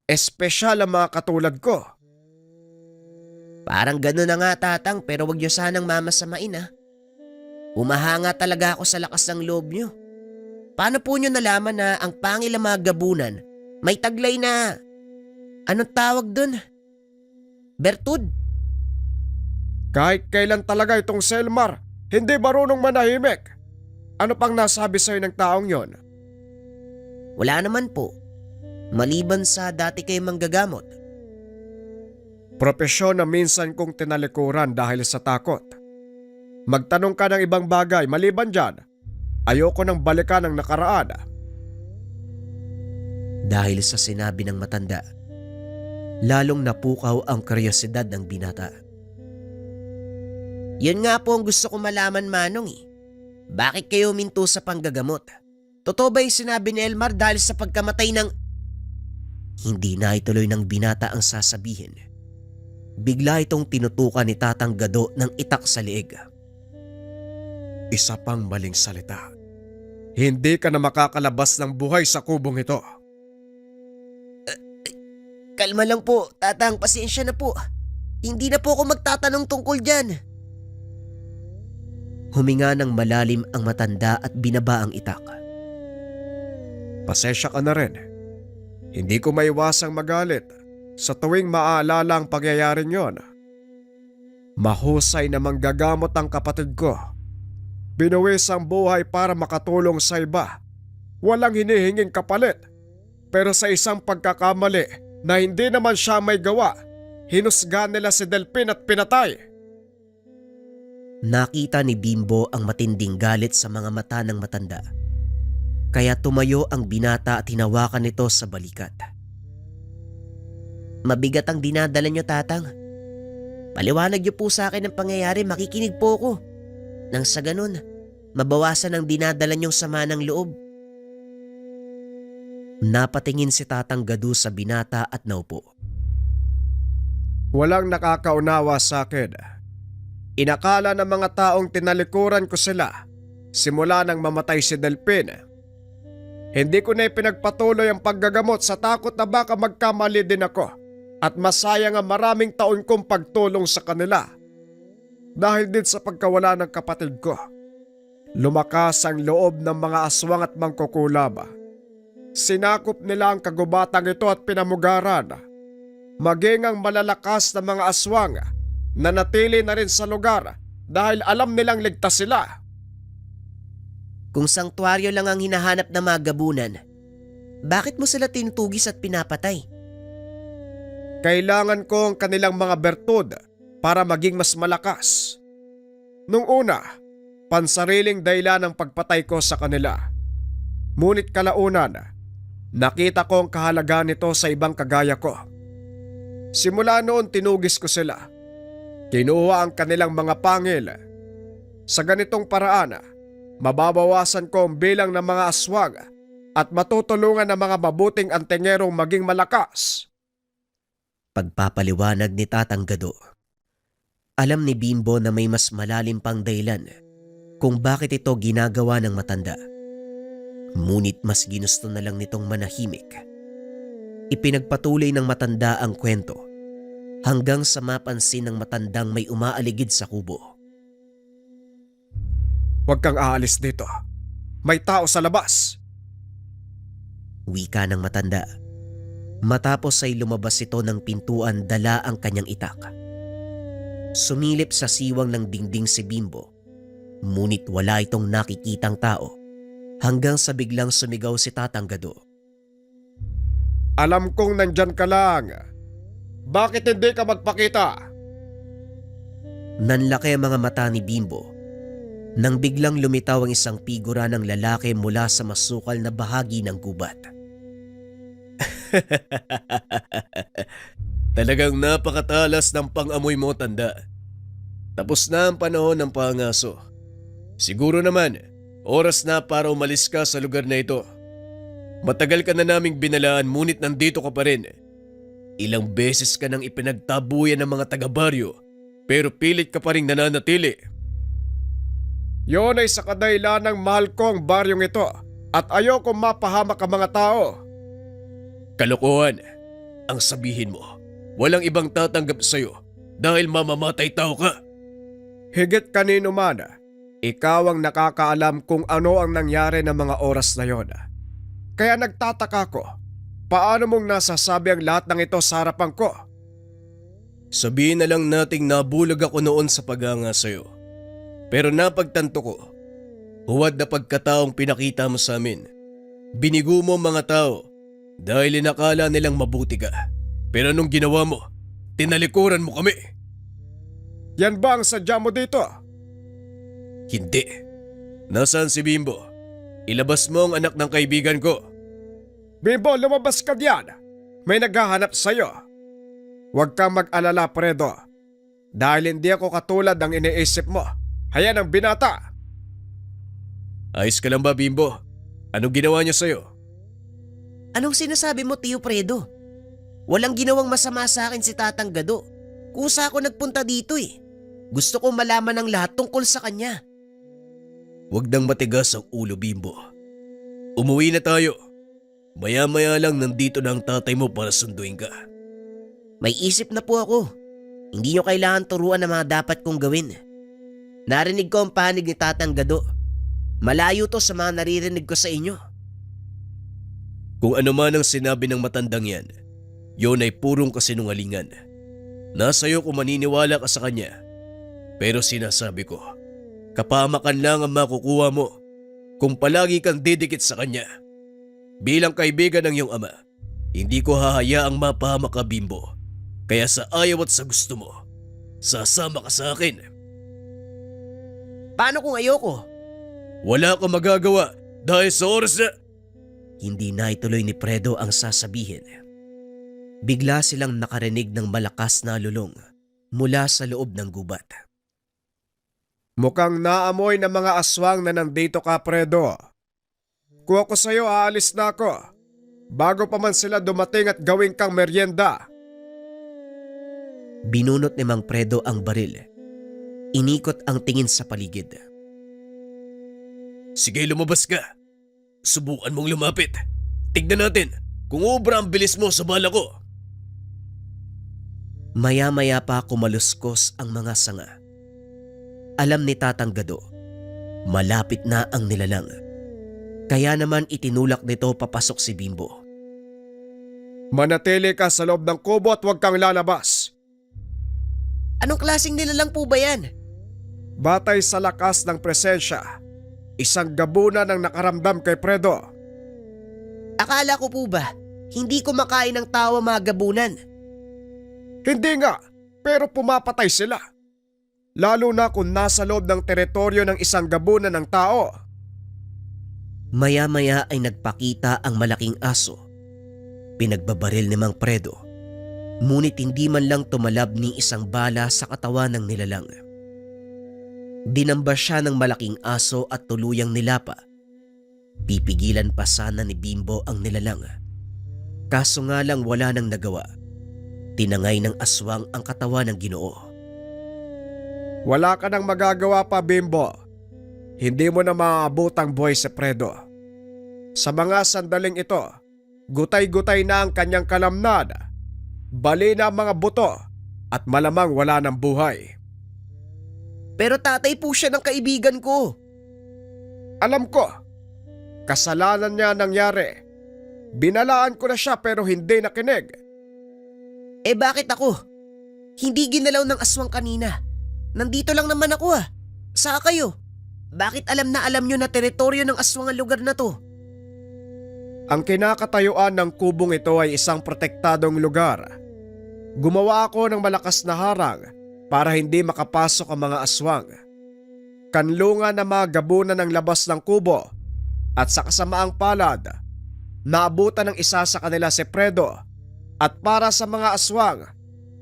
B: espesyal ang mga katulad ko.
A: Parang gano'n na nga, Tatang, pero wag niyo sanang mamasamain Humahanga talaga ako sa lakas ng loob niyo. Paano po niyo nalaman na ang pangil ng mga gabunan may taglay na, anong tawag dun? Bertud?
B: Kahit kailan talaga itong Selmar, hindi marunong manahimik. Ano pang nasabi sa'yo ng taong yon?
A: Wala naman po. Maliban sa dati kayo manggagamot.
B: Propesyon na minsan kong tinalikuran dahil sa takot. Magtanong ka ng ibang bagay maliban dyan. Ayoko nang balikan ang nakaraan.
A: Dahil sa sinabi ng matanda, lalong napukaw ang kuryosidad ng binata. Yun nga po ang gusto ko malaman, Manong Bakit kayo minto sa panggagamot? Totoo ba yung sinabi ni Elmar dahil sa pagkamatay ng... Hindi na ituloy ng binata ang sasabihin. Bigla itong tinutukan ni Tatang Gado ng itak sa liig.
B: Isa pang maling salita. Hindi ka na makakalabas ng buhay sa kubong ito.
A: Kalma lang po, Tatang. Pasensya na po. Hindi na po ako magtatanong tungkol dyan. Huminga ng malalim ang matanda at binaba ang itak.
B: Pasensya ka na rin. Hindi ko maiwasang magalit sa tuwing maaalala ang pangyayaring yon. Mahusay na manggagamot ang kapatid ko. Binuwis ang buhay para makatulong sa iba. Walang hinihinging kapalit. Pero sa isang pagkakamali na hindi naman siya may gawa, hinusga nila si Delpin at pinatay.
A: Nakita ni Bimbo ang matinding galit sa mga mata ng matanda. Kaya tumayo ang binata at hinawakan nito sa balikat. Mabigat ang dinadala niyo, Tatang. Paliwanag niyo po sa akin ang pangyayari, makikinig po ako. Nang sa ganun, mabawasan ang dinadala niyong sama ng loob. Napatingin si Tatang Gado sa binata at naupo.
B: Walang nakakaunawa sa akin. Inakala ng mga taong tinalikuran ko sila simula nang mamatay si Delpin. Hindi ko na ipinagpatuloy ang paggagamot sa takot na baka magkamali din ako at masayang ang maraming taon kong pagtulong sa kanila. Dahil din sa pagkawala ng kapatid ko, lumakas ang loob ng mga aswang at mangkukulab. Sinakop nila ang kagubatang ito at pinamugaran. Maging ang malalakas na mga aswang nanatili na rin sa lugar dahil alam nilang ligtas sila.
A: Kung sanktuaryo lang ang hinahanap na mga gabunan, bakit mo sila tinutugis at pinapatay?
B: Kailangan ko ang kanilang mga bertud para maging mas malakas. Nung una, pansariling dahilan ng pagpatay ko sa kanila. Ngunit kalaunan, nakita ko ang kahalagaan nito sa ibang kagaya ko. Simula noon tinugis ko sila. Kinuha ang kanilang mga pangil. Sa ganitong paraan, mababawasan ko ang bilang ng mga aswang at matutulungan ng mga mabuting antengerong maging malakas.
A: Pagpapaliwanag ni Tatang Gado. Alam ni Bimbo na may mas malalim pang dahilan kung bakit ito ginagawa ng matanda. Ngunit mas ginusto na lang nitong manahimik. Ipinagpatuloy ng matanda ang kwento hanggang sa mapansin ng matandang may umaaligid sa kubo.
B: Huwag kang aalis dito. May tao sa labas.
A: Wika ng matanda. Matapos ay lumabas ito ng pintuan dala ang kanyang itak. Sumilip sa siwang ng dingding si Bimbo, ngunit wala itong nakikitang tao hanggang sa biglang sumigaw si Tatang Gado.
B: Alam kong nandyan ka lang. Bakit hindi ka magpakita?
A: Nanlaki ang mga mata ni Bimbo nang biglang lumitaw ang isang figura ng lalaki mula sa masukal na bahagi ng gubat.
C: Talagang napakatalas ng pang-amoy mo, tanda. Tapos na ang panahon ng pangaso. Siguro naman, oras na para umalis ka sa lugar na ito. Matagal ka na naming binalaan ngunit nandito ka pa rin. Ilang beses ka nang ipinagtabuyan ng mga taga-baryo pero pilit ka pa rin nananatili.
B: Yon ay sa kadahilan ng mahal ko ang baryong ito at ayoko mapahamak ang mga tao.
C: Kalokohan, ang sabihin mo, walang ibang tatanggap sa'yo dahil mamamatay tao ka.
B: Higit kanino man, ikaw ang nakakaalam kung ano ang nangyari ng mga oras na yon. Kaya nagtataka ko, paano mong nasasabi ang lahat ng ito sa harapan ko?
C: Sabihin na lang nating nabulag ako noon sa paghanga sa'yo. Pero napagtanto ko, huwad na pagkataong pinakita mo sa amin. Binigo mo mga tao dahil inakala nilang mabuti ka. Pero nung ginawa mo, tinalikuran mo kami.
B: Yan ba ang sadya mo dito?
C: Hindi. Nasaan si Bimbo? Ilabas mo ang anak ng kaibigan ko.
B: Bimbo, lumabas ka diyan. May naghahanap sa'yo. Huwag kang mag-alala, Fredo. Dahil hindi ako katulad ng iniisip mo. Hayan ang binata.
C: Ayos ka lang ba, Bimbo? Anong ginawa niya sa'yo?
A: Anong sinasabi mo, Tio Fredo? Walang ginawang masama sa akin si Tatang Gado. Kusa ako nagpunta dito eh. Gusto ko malaman ang lahat tungkol sa kanya.
C: Huwag nang matigas ang ulo, Bimbo. Umuwi na tayo. Maya-maya lang nandito na ang tatay mo para sunduin ka.
A: May isip na po ako. Hindi nyo kailangan turuan ang mga dapat kong gawin. Narinig ko ang panig ni Tatang Gado. Malayo to sa mga naririnig ko sa inyo.
C: Kung ano man ang sinabi ng matandang yan, yon ay purong kasinungalingan. Nasa'yo kung maniniwala ka sa kanya. Pero sinasabi ko, kapamakan lang ang makukuha mo kung palagi kang didikit sa kanya. Bilang kaibigan ng iyong ama, hindi ko hahayaang mapahamak ka, Bimbo. Kaya sa ayaw at sa gusto mo, sasama ka sa akin.
A: Paano kung ayoko?
C: Wala kang magagawa dahil sa oras na…
A: Hindi na ituloy ni Fredo ang sasabihin. Bigla silang nakarinig ng malakas na lulong mula sa loob ng gubat.
B: Mukhang naamoy ng mga aswang na nandito ka, Fredo. Kung ako sa'yo, aalis na ako. Bago pa man sila dumating at gawin kang merienda.
A: Binunot ni Mang Fredo ang baril. Inikot ang tingin sa paligid.
C: Sige, lumabas ka. Subukan mong lumapit. Tignan natin kung ubra ang bilis mo sa bala ko.
A: Maya-maya pa kumaluskos ang mga sanga. Alam ni Tatang Gado, malapit na ang nilalang. Kaya naman itinulak nito papasok si Bimbo.
B: Manatili ka sa loob ng kubo at huwag kang lalabas.
A: Anong klaseng nilalang po ba yan?
B: Batay sa lakas ng presensya, isang gabunan ang nakaramdam kay Fredo.
A: Akala ko po ba, hindi kumakain ng tao mga gabunan?
B: Hindi nga, pero pumapatay sila. Lalo na kung nasa loob ng teritoryo ng isang gabunan ng tao.
A: Maya-maya ay nagpakita ang malaking aso. Pinagbabaril ni Mang Fredo. Ngunit hindi man lang tumalab ni isang bala sa katawan ng nilalang. Dinamba siya ng malaking aso at tuluyang nilapa. Pipigilan pa sana ni Bimbo ang nilalang. Kaso nga lang wala nang nagawa. Tinangay ng aswang ang katawan ng Ginoo.
B: Wala ka nang magagawa pa, Bimbo. Hindi mo na maaabot ang buhay si Fredo. Sa mga sandaling ito, gutay-gutay na ang kanyang kalamnan. Bali na ang mga buto at malamang wala ng buhay.
A: Pero tatay po siya ng kaibigan ko.
B: Alam ko, kasalanan niya nangyari. Binalaan ko na siya pero hindi nakinig.
A: Eh bakit ako? Hindi ginalaw ng aswang kanina. Nandito lang naman ako ah. Saan kayo? Bakit alam na alam nyo na teritoryo ng aswang ang lugar na to?
B: Ang kinakatayuan ng kubong ito ay isang protektadong lugar. Gumawa ako ng malakas na harang para hindi makapasok ang mga aswang. Kanlungan na mga gabunan ng labas ng kubo at sa kasamaang palad, naabutan ng isa sa kanila si Fredo at para sa mga aswang,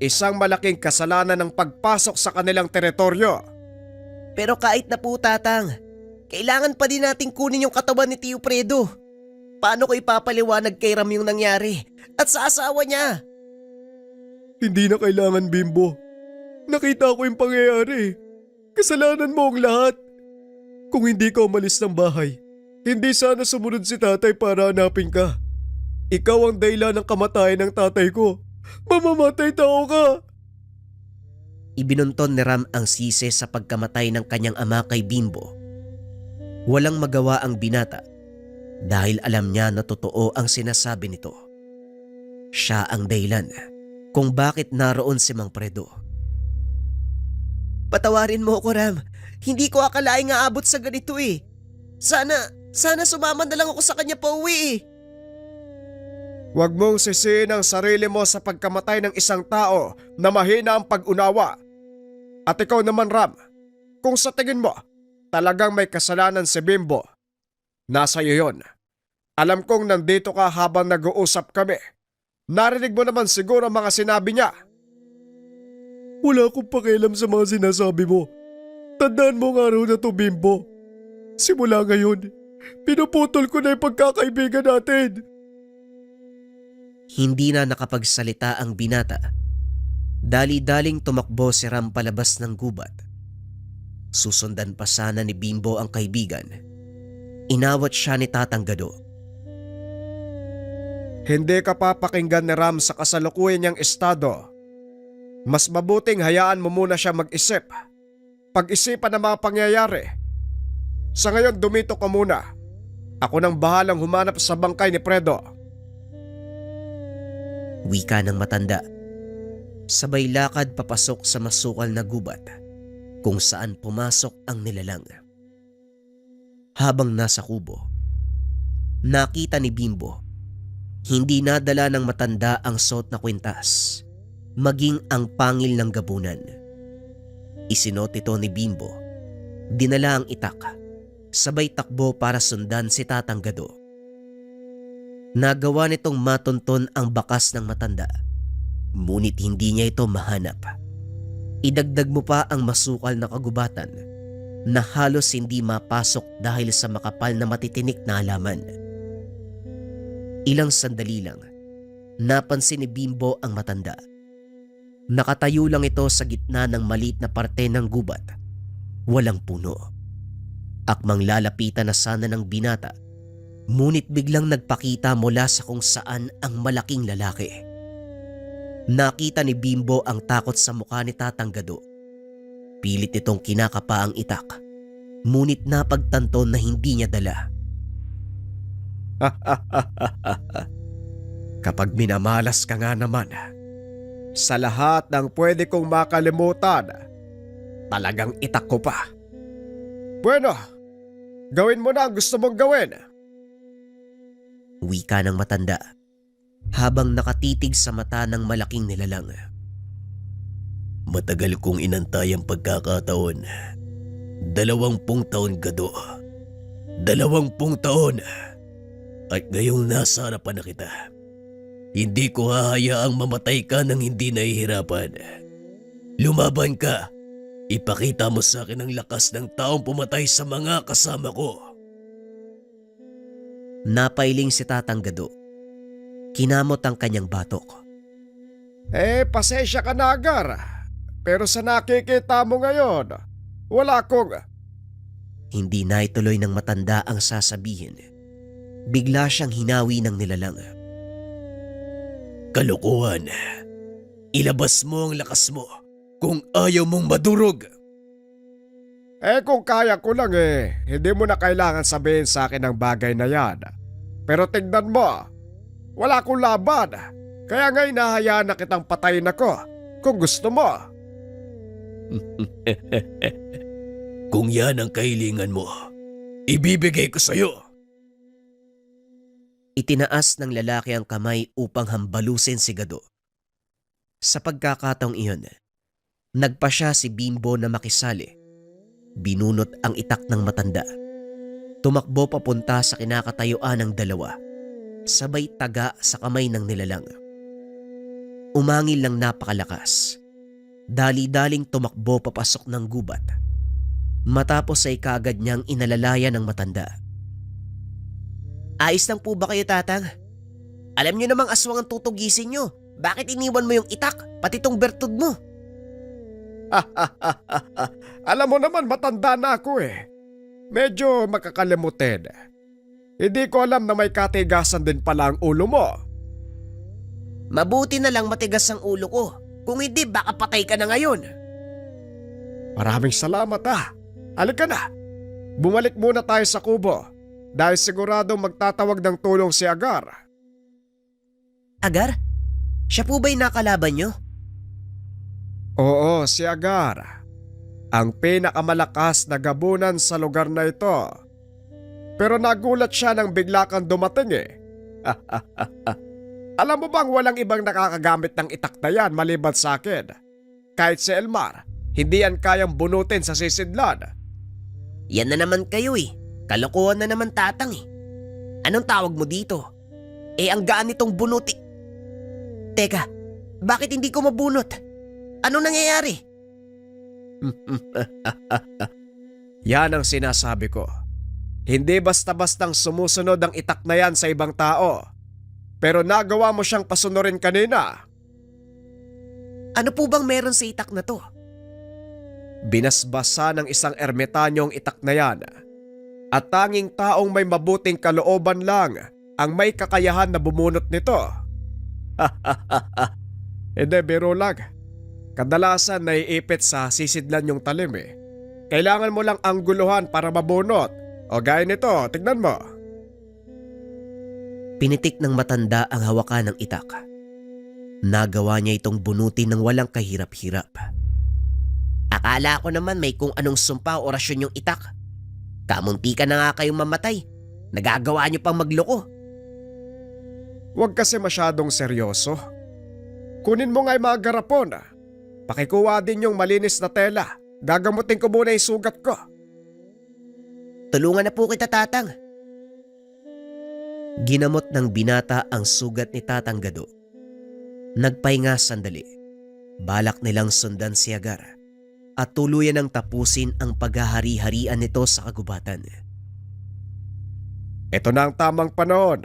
B: isang malaking kasalanan ng pagpasok sa kanilang teritoryo.
A: Pero kahit na po tatang, kailangan pa din nating kunin yung katawan ni Tio Fredo. Paano ko ipapaliwanag kay Ram yung nangyari at sa asawa niya?
B: Hindi na kailangan, Bimbo. Nakita ko yung pangyayari. Kasalanan mo ang lahat. Kung hindi ka umalis ng bahay, hindi sana sumunod si tatay para hanapin ka. Ikaw ang dahilan ng kamatayan ng tatay ko. Mamamatay tao ka!
A: Ibinunton ni Ram ang sisi sa pagkamatay ng kanyang ama kay Bimbo. Walang magawa ang binata dahil alam niya na totoo ang sinasabi nito. Siya ang dahilan kung bakit naroon si Mang Fredo. Patawarin mo ako, Ram. Hindi ko akalaing aabot sa ganito eh. Sana sumama na lang ako sa kanya pa uwi eh.
B: Huwag mong sisihin ang sarili mo sa pagkamatay ng isang tao na mahina ang pag-unawa. At ikaw naman, Ram, kung sa tingin mo talagang may kasalanan si Bimbo, nasa iyo yun. Alam kong nandito ka habang nag-uusap kami. Narinig mo naman siguro ang mga sinabi niya. Wala akong pakialam sa mga sinasabi mo. Tandaan mo ang araw na to, Bimbo. Simula ngayon, pinuputol ko na yung pagkakaibigan natin.
A: Hindi na nakapagsalita ang binata. Dali-daling tumakbo si Ram palabas ng gubat. Susundan pa sana ni Bimbo ang kaibigan. Inawat siya ni Tatang Gado.
B: Hindi ka papakinggan ni Ram sa kasalukuyan niyang estado. Mas mabuting hayaan mo muna siya mag-isip. Pag-isipan ang mga pangyayari. Sa ngayon dumito ka muna. Ako nang bahalang humanap sa bangkay ni Fredo.
A: Wika ng matanda. Sabay lakad papasok sa masukal na gubat kung saan pumasok ang nilalang. Habang nasa kubo, nakita ni Bimbo, hindi nadala ng matanda ang suot na kwintas, maging ang pangil ng gabunan. Isinot ito ni Bimbo, dinala ang itak, sabay takbo para sundan si Tatang Gado. Nagawa nitong matunton ang bakas ng matanda, ngunit hindi niya ito mahanap. Idagdag mo pa ang masukal na kagubatan na halos hindi mapasok dahil sa makapal na matitinik na halaman. Ilang sandali lang, napansin ni Bimbo ang matanda. Nakatayo lang ito sa gitna ng maliit na parte ng gubat. Walang puno. Akmang lalapitan na sana ng binata, ngunit biglang nagpakita mula sa kung saan ang malaking lalaki. Nakita ni Bimbo ang takot sa mukha ni Tatang Gado. Pilit itong kinakapa ang itak, ngunit napagtanto na hindi niya dala.
B: Kapag minamalas ka nga naman, sa lahat ng pwede kong makalimutan,
C: Talagang itak ko pa.
B: Bueno, gawin mo na ang gusto mong gawin.
A: Wika ng matanda habang nakatitig sa mata ng malaking nilalang.
C: Matagal kong inantay ang pagkakataon. 20 taon, Gado. 20 taon. At ngayong nasa harapan na kita. Hindi ko hahayaang mamatay ka nang hindi nahihirapan. Lumaban ka. Ipakita mo sa akin ang lakas ng taong pumatay sa mga kasama ko.
A: Napailing si Tatang Gado. Kinamot ang kanyang batok.
B: Pasensya ka na, Agar. Pero sa nakikita mo ngayon, wala akong...
A: Hindi na ituloy ng matanda ang sasabihin. Bigla siyang hinawi ng nilalang.
C: Kalokohan. Ilabas mo ang lakas mo kung ayaw mong madurog.
B: Kung kaya ko lang hindi mo na kailangan sabihin sa akin ang bagay na yan. Pero tignan mo, wala akong laban. Kaya nga hinahayaan na kitang patayin ako kung gusto mo.
C: Kung yan ang kahilingan mo, ibibigay ko sa'yo.
A: Itinaas ng lalaki ang kamay upang hambalusin si Gado. Sa pagkakataong iyon, nagpa siya si Bimbo na makisali. Binunot ang itak ng matanda. Tumakbo papunta sa kinakatayuan ng dalawa. Sabay taga sa kamay ng nilalang. Umangil ng napakalakas. Dali-daling tumakbo papasok ng gubat. Matapos ay kaagad niyang inalalayan ng matanda. Ayos lang po ba kayo, Tatang? Alam niyo namang aswang ang tutugisin niyo. Bakit iniwan mo yung itak, pati tong bertud mo?
B: Alam mo naman, matanda na ako Medyo makakalimutin. Hindi ko alam na may katigasan din pala ang ulo mo.
A: Mabuti na lang matigas ang ulo ko. Kung hindi, baka patay ka na ngayon.
B: Maraming salamat Halika na. Bumalik muna tayo sa kubo dahil siguradong magtatawag ng tulong si Agar.
A: Agar? Siya po ba'y nakalaban niyo?
B: Oo, si Agar. Ang pinakamalakas na gabunan sa lugar na ito. Pero nagulat siya nang bigla kang dumating Alam mo bang walang ibang nakakagamit ng itak na yan maliban sa akin? Kahit si Elmar, hindi yan kayang bunutin sa sisidlan.
A: Yan na naman kayo Kalokohan na naman, Tatang Anong tawag mo dito? Ang gaan nitong bunuti. Teka, bakit hindi ko mabunot? Anong nangyayari?
B: Yan ang sinasabi ko. Hindi basta-bastang sumusunod ang itak na yan sa ibang tao. Pero nagawa mo siyang pasunurin kanina.
A: Ano po bang meron sa itak na to?
B: Binasbasa ng isang ermitanyong itak na yan. At tanging taong may mabuting kalooban lang ang may kakayahan na bumunot nito. Hindi, biro lang. Kadalasan naiipit sa sisidlan yung talim Kailangan mo lang angguluhan para mabunot. O gaya nito, tignan mo.
A: Pinitik ng matanda ang hawakan ng itak. Nagawa niya itong bunutin ng walang kahirap-hirap. Akala ko naman may kung anong sumpa o orasyon yung itak. Kamunti ka na nga kayong mamatay. Nagagawa niyo pang magloko.
B: Huwag kasi masyadong seryoso. Kunin mo nga yung mga garapon. Pakikuha din yung malinis na tela. Gagamutin ko muna yung sugat ko.
A: Tulungan na po kita, Tatang. Ginamot ng binata ang sugat ni Tatang Gado. Nagpahinga sandali. Balak nilang sundan si Agar at tuluyan ng tapusin ang paghahari-harian nito sa kagubatan.
B: Ito na ang tamang panahon.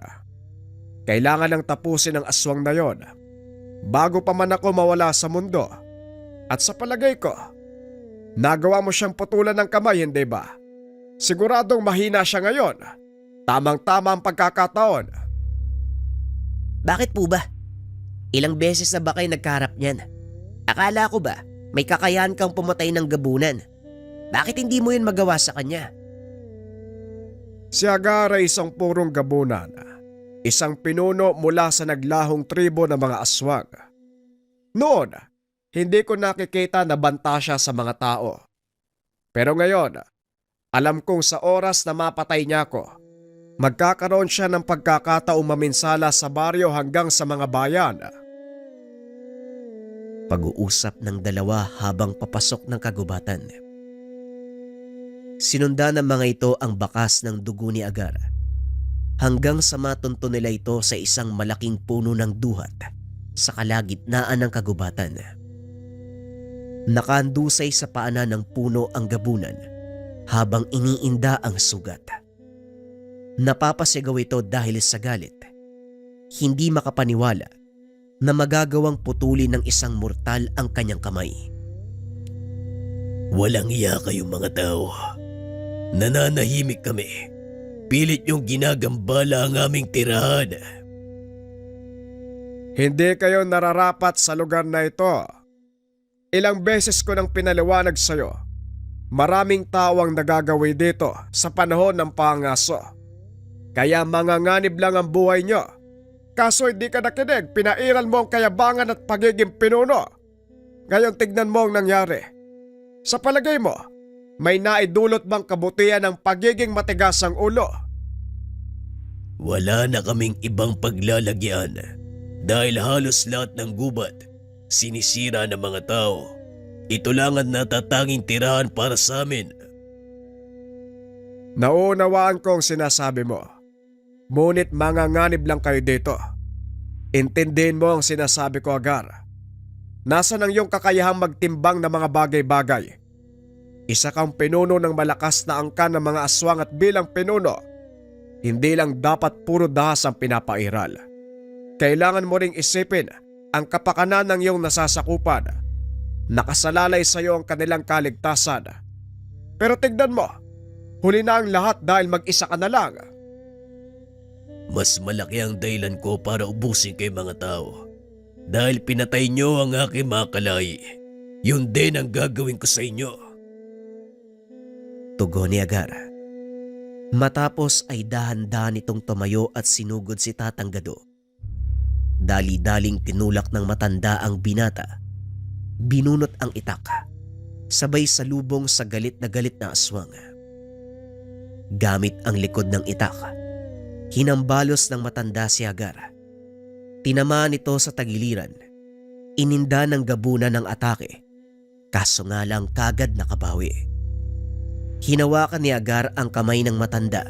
B: Kailangan ng tapusin ang aswang na yon bago pa man ako mawala sa mundo. At sa palagay ko, nagawa mo siyang putulan ng kamay, hindi ba? Siguradong mahina siya ngayon. Tamang-tama ang pagkakataon.
A: Bakit po ba? Ilang beses na ba kayo nagkaharap niyan? Akala ko ba may kakayahan kang pumatay ng gabunan? Bakit hindi mo yun magawa sa kanya?
B: Si Agar ay isang purong gabunan. Isang pinuno mula sa naglahong tribo ng mga aswang. Noon, hindi ko nakikita na banta siya sa mga tao. Pero ngayon, alam kong sa oras na mapatay niya ako, magkakaroon siya ng pagkakataong maminsala sa baryo hanggang sa mga bayan.
A: Pag-uusap ng dalawa habang papasok ng kagubatan. Sinundan ng mga ito ang bakas ng dugo ni Agar hanggang sa matunto nila ito sa isang malaking puno ng duhat sa kalagitnaan ng kagubatan. Nakaandusay sa paanan ng puno ang gabunan habang iniinda ang sugat. Napapasigaw ito dahil sa galit. Hindi makapaniwala na magagawang putulin ng isang mortal ang kanyang kamay.
C: Walang iya kayong mga tao. Nananahimik kami. Pilit yung ginagambala ang aming tirahan.
B: Hindi kayo nararapat sa lugar na ito. Ilang beses ko nang pinaliwanag sa'yo. Maraming tao ang nagagawi dito sa panahon ng pangaso. Kaya manganganib lang ang buhay nyo. Kaso hindi ka nakinig, pinairal mo ang kayabangan at pagiging pinuno. Ngayon tignan mo ang nangyari. Sa palagay mo, may naidulot bang kabutihan ng pagiging matigas ang ulo?
C: Wala na kaming ibang paglalagyan dahil halos lahat ng gubat sinisira ng mga tao. Ito lang ang natatanging tirahan para sa amin.
B: Naunawaan ko ang sinasabi mo. Ngunit manganganib lang kayo dito. Intindihin mo ang sinasabi ko, Agar. Nasaan ang iyong kakayahang magtimbang ng mga bagay-bagay? Isa kang pinuno ng malakas na angkan ng mga aswang at bilang pinuno, hindi lang dapat puro dahas ang pinapairal. Kailangan mo ring isipin ang kapakanan ng iyong nasasakupan. Nakasalalay sa iyo ang kanilang kaligtasan. Pero tignan mo, huli na ang lahat dahil mag-isa ka na lang.
C: Mas malaki ang dahilan ko para ubusin kay mga tao. Dahil pinatay nyo ang aking mga kalay. Yun din ang gagawin ko sa inyo.
A: Tugon ni Agar. Matapos ay dahan-dahan itong tumayo at sinugod si Tatang Gado. Dali-daling tinulak ng matanda ang binata. Binunot ang itak. Sabay salubong sa galit na aswang. Gamit ang likod ng itak, hinambalos ng matanda si Agar. Tinamaan ito sa tagiliran. Ininda ng gabuna ng atake. Kaso nga lang kagad nakabawi. Hinawakan ni Agar ang kamay ng matanda.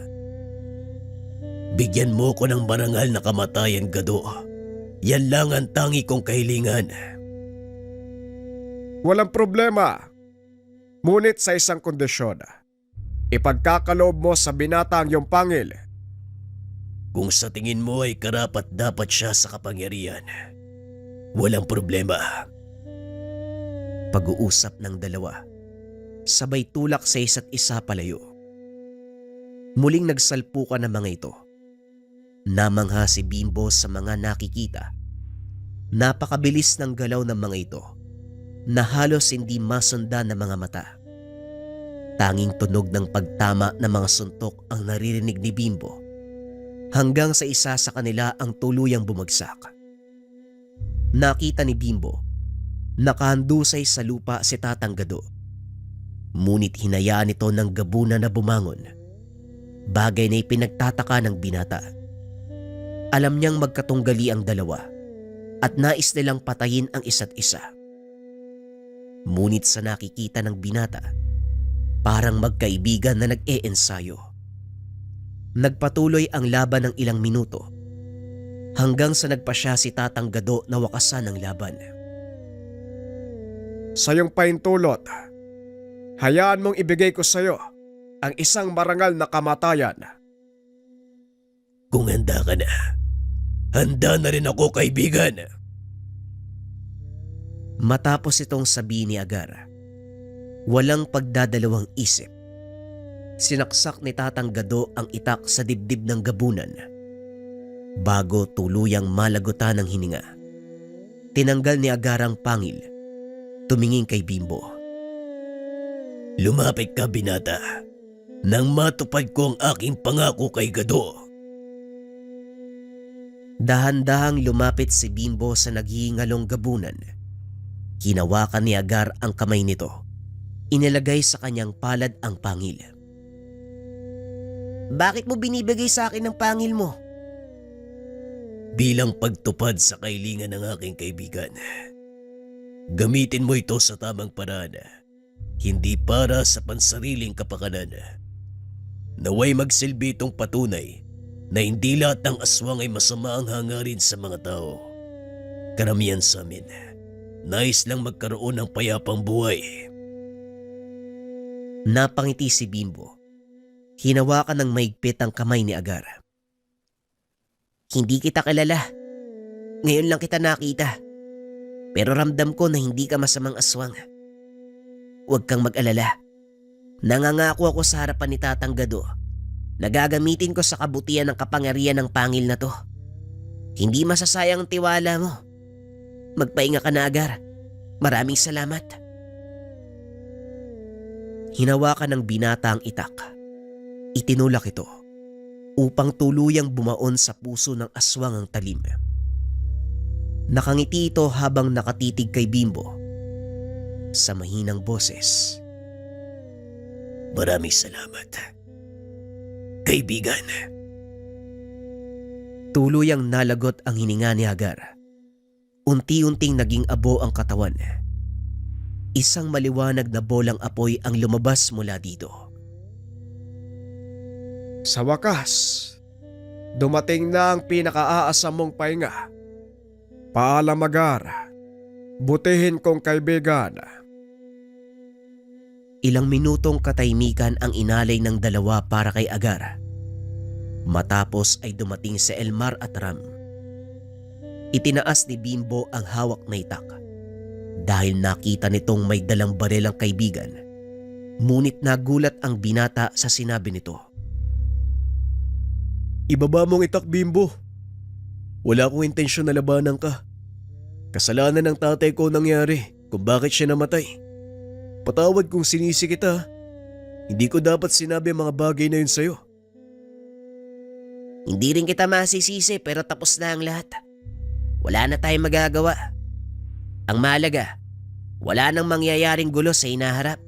C: Bigyan mo ko ng marangal na kamatayan, Gado. Yan lang ang tangi kong kahilingan.
B: Walang problema. Ngunit sa isang kondisyon. Ipagkakaloob mo sa binata ang iyong pangil.
C: Kung sa tingin mo ay karapat dapat siya sa kapangyarihan, walang problema.
A: Pag-uusap ng dalawa. Sabay tulak sa isa't isa palayo. Muling nagsalpukan ng mga ito. Namangha si Bimbo sa mga nakikita. Napakabilis ng galaw ng mga ito na halos hindi masundan ng mga mata. Tanging tunog ng pagtama ng mga suntok ang naririnig ni Bimbo hanggang sa isa sa kanila ang tuluyang bumagsak. Nakita ni Bimbo, nakahandusay sa lupa si Tatang Gado. Ngunit hinayaan ito ng gabuna na bumangon. Bagay na ipinagtataka ng binata. Alam niyang magkatunggali ang dalawa at nais nilang patayin ang isa't isa. Ngunit sa nakikita ng binata, parang magkaibigan na nag-e-ensayo. Nagpatuloy ang laban ng ilang minuto hanggang sa nagpasya si Tatang Gado na wakasan ang laban.
B: Sa iyong paintulot, hayaan mong ibigay ko sa iyo ang isang marangal na kamatayan.
C: Kung handa ka na, handa na rin ako, kaibigan.
A: Matapos itong sabihin ni Agar, walang pagdadalawang isip. Sinaksak ni Tatang Gado ang itak sa dibdib ng gabunan. Bago tuluyang malagutan ng hininga, tinanggal ni Agar ang pangil. Tumingin kay Bimbo.
C: Lumapit ka, binata, nang matupad ko ang aking pangako kay Gado.
A: Dahan-dahang lumapit si Bimbo sa naghihingalong gabunan. Hinawakan ni Agar ang kamay nito. Inilagay sa kanyang palad ang pangil. Bakit mo binibigay sa akin ang pangil mo?
C: Bilang pagtupad sa kahilingan ng aking kaibigan. Gamitin mo ito sa tamang paraan, hindi para sa pansariling kapakanan. Naway magsilbi itong patunay na hindi lahat ng aswang ay masama ang hangarin sa mga tao. Karamihan sa amin, nais lang magkaroon ng payapang buhay.
A: Napangiti si Bimbo. Hinawakan ng maigpit ang kamay ni Agar. Hindi kita kilala. Ngayon lang kita nakita. Pero ramdam ko na hindi ka masamang aswang. Huwag kang mag-alala. Nangangako ako sa harapan ni Tatang Gado na gagamitin ko sa kabutihan ng kapangyarihan ng pangil na to. Hindi masasayang ang tiwala mo. Magpahinga ka na, Agar. Maraming salamat. Hinawakan ng binata ang itak. Itinulak ito upang tuluyang bumaon sa puso ng aswang ang talim. Nakangiti ito habang nakatitig kay Bimbo sa mahinang boses.
C: Maraming salamat, kaibigan.
A: Tuluyang nalagot ang hininga ni Agar. Unti-unting naging abo ang katawan. Isang maliwanag na bolang apoy ang lumabas mula dito.
B: Sa wakas, dumating na ang pinakaaasam mong pahinga. Paalam, Agar. Butihin kong kaibigan.
A: Ilang minutong katahimikan ang inalay ng dalawa para kay Agar. Matapos ay dumating si Elmar at Ram. Itinaas ni Bimbo ang hawak na itak dahil nakita nitong may dalang baril ang kaibigan. Ngunit nagulat ang binata sa sinabi nito.
C: Ibaba mong itak, Bimbo. Wala akong intensyon na labanan ka. Kasalanan ng tatay ko nangyari kung bakit siya namatay. Patawad kung sinisi kita. Hindi ko dapat sinabi ang mga bagay na yun sa'yo.
A: Hindi rin kita masisisi pero tapos na ang lahat. Wala na tayong magagawa. Ang mahalaga, wala nang mangyayaring gulo sa hinaharap.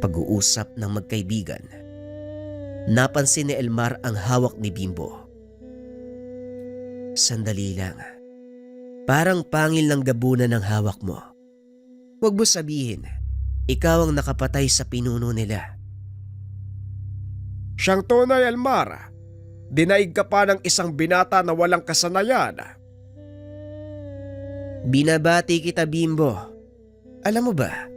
A: Pag-uusap ng magkaibigan. Napansin ni Elmar ang hawak ni Bimbo. Sandali lang. Parang pangil ng gabunan ng hawak mo. Huwag mo sabihin, ikaw ang nakapatay sa pinuno nila.
B: Siyang tunay, Elmar. Dinaig ka pa ng isang binata na walang kasanayan.
A: Binabati kita, Bimbo. Alam mo ba,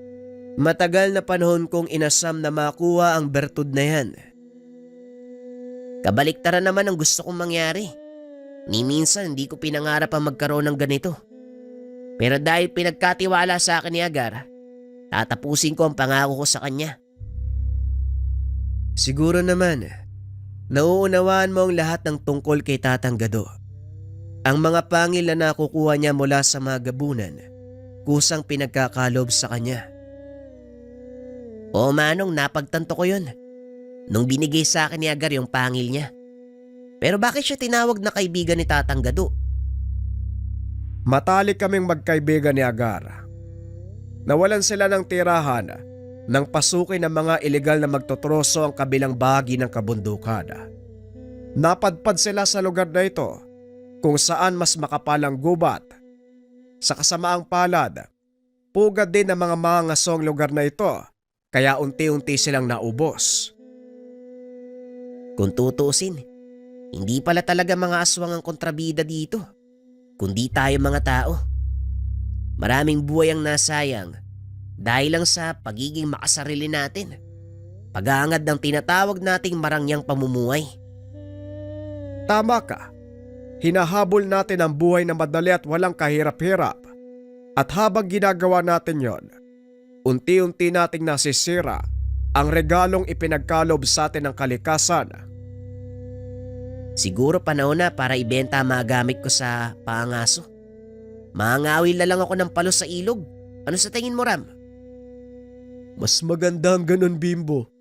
A: matagal na panahon kong inasam na makuha ang bertud na yan. Kabaliktaran naman ang gusto kong mangyari. Ni minsan hindi ko pinangarap ang magkaroon ng ganito. Pero dahil pinagkatiwala sa akin ni Agar, tatapusin ko ang pangako ko sa kanya. Siguro naman, nauunawaan mo ang lahat ng tungkol kay Tatang Gado. Ang mga pangil na nakukuha niya mula sa mga gabunan, kusang pinagkakalob sa kanya. Oo, Manong, napagtanto ko yun. Nung binigay sa akin ni Agar yung pangil niya. Pero bakit siya tinawag na kaibigan ni Tatang Gado?
B: Matalik kaming magkaibigan ni Agar. Nawalan sila ng tirahan nang pasukin ng mga ilegal na magtotroso ang kabilang bahagi ng kabundukan. Napadpad sila sa lugar na ito kung saan mas makapalang gubat. Sa kasamaang palad, pugad din ng mga mangasong lugar na ito kaya unti-unti silang naubos.
A: Kung tutuusin, hindi pala talaga mga aswang ang kontrabida dito, kundi tayo mga tao. Maraming buhay ang nasayang dahil lang sa pagiging makasarili natin. Pag-aangad ng tinatawag nating marangyang pamumuhay.
B: Tama ka. Hinahabol natin ang buhay na madali at walang kahirap-hirap. At habang ginagawa natin yon, unti-unti nating nasisira ang regalong ipinagkalob sa atin ng kalikasan.
A: Siguro panahon na para ibenta ang mga gamit ko sa pangaso. Mangawil na lang ako ng palo sa ilog. Ano sa tingin mo, Ram?
B: Mas maganda ang ganun, Bimbo.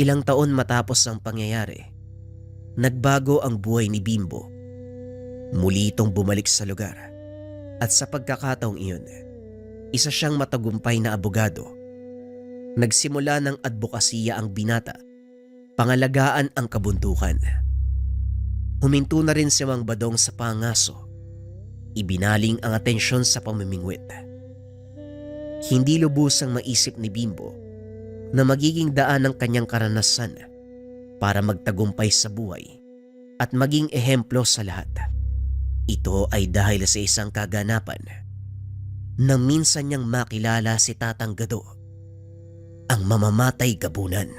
A: Ilang taon matapos ang pangyayari, nagbago ang buhay ni Bimbo. Muli itong bumalik sa lugar At sa pagkakataong iyon, isa siyang matagumpay na abogado. Nagsimula ng advokasya ang binata, pangalagaan ang kabuntukan. Huminto na rin si Mang Badong sa pangaso. Ibinaling ang atensyon sa pamimingwit. Hindi lubusang maisip ni Bimbo na magiging daan ng kanyang karanasan para magtagumpay sa buhay at maging ehemplo sa lahat. Ito ay dahil sa isang kaganapan na minsan niyang makilala si Tatang Gado, ang mamamatay gabunan.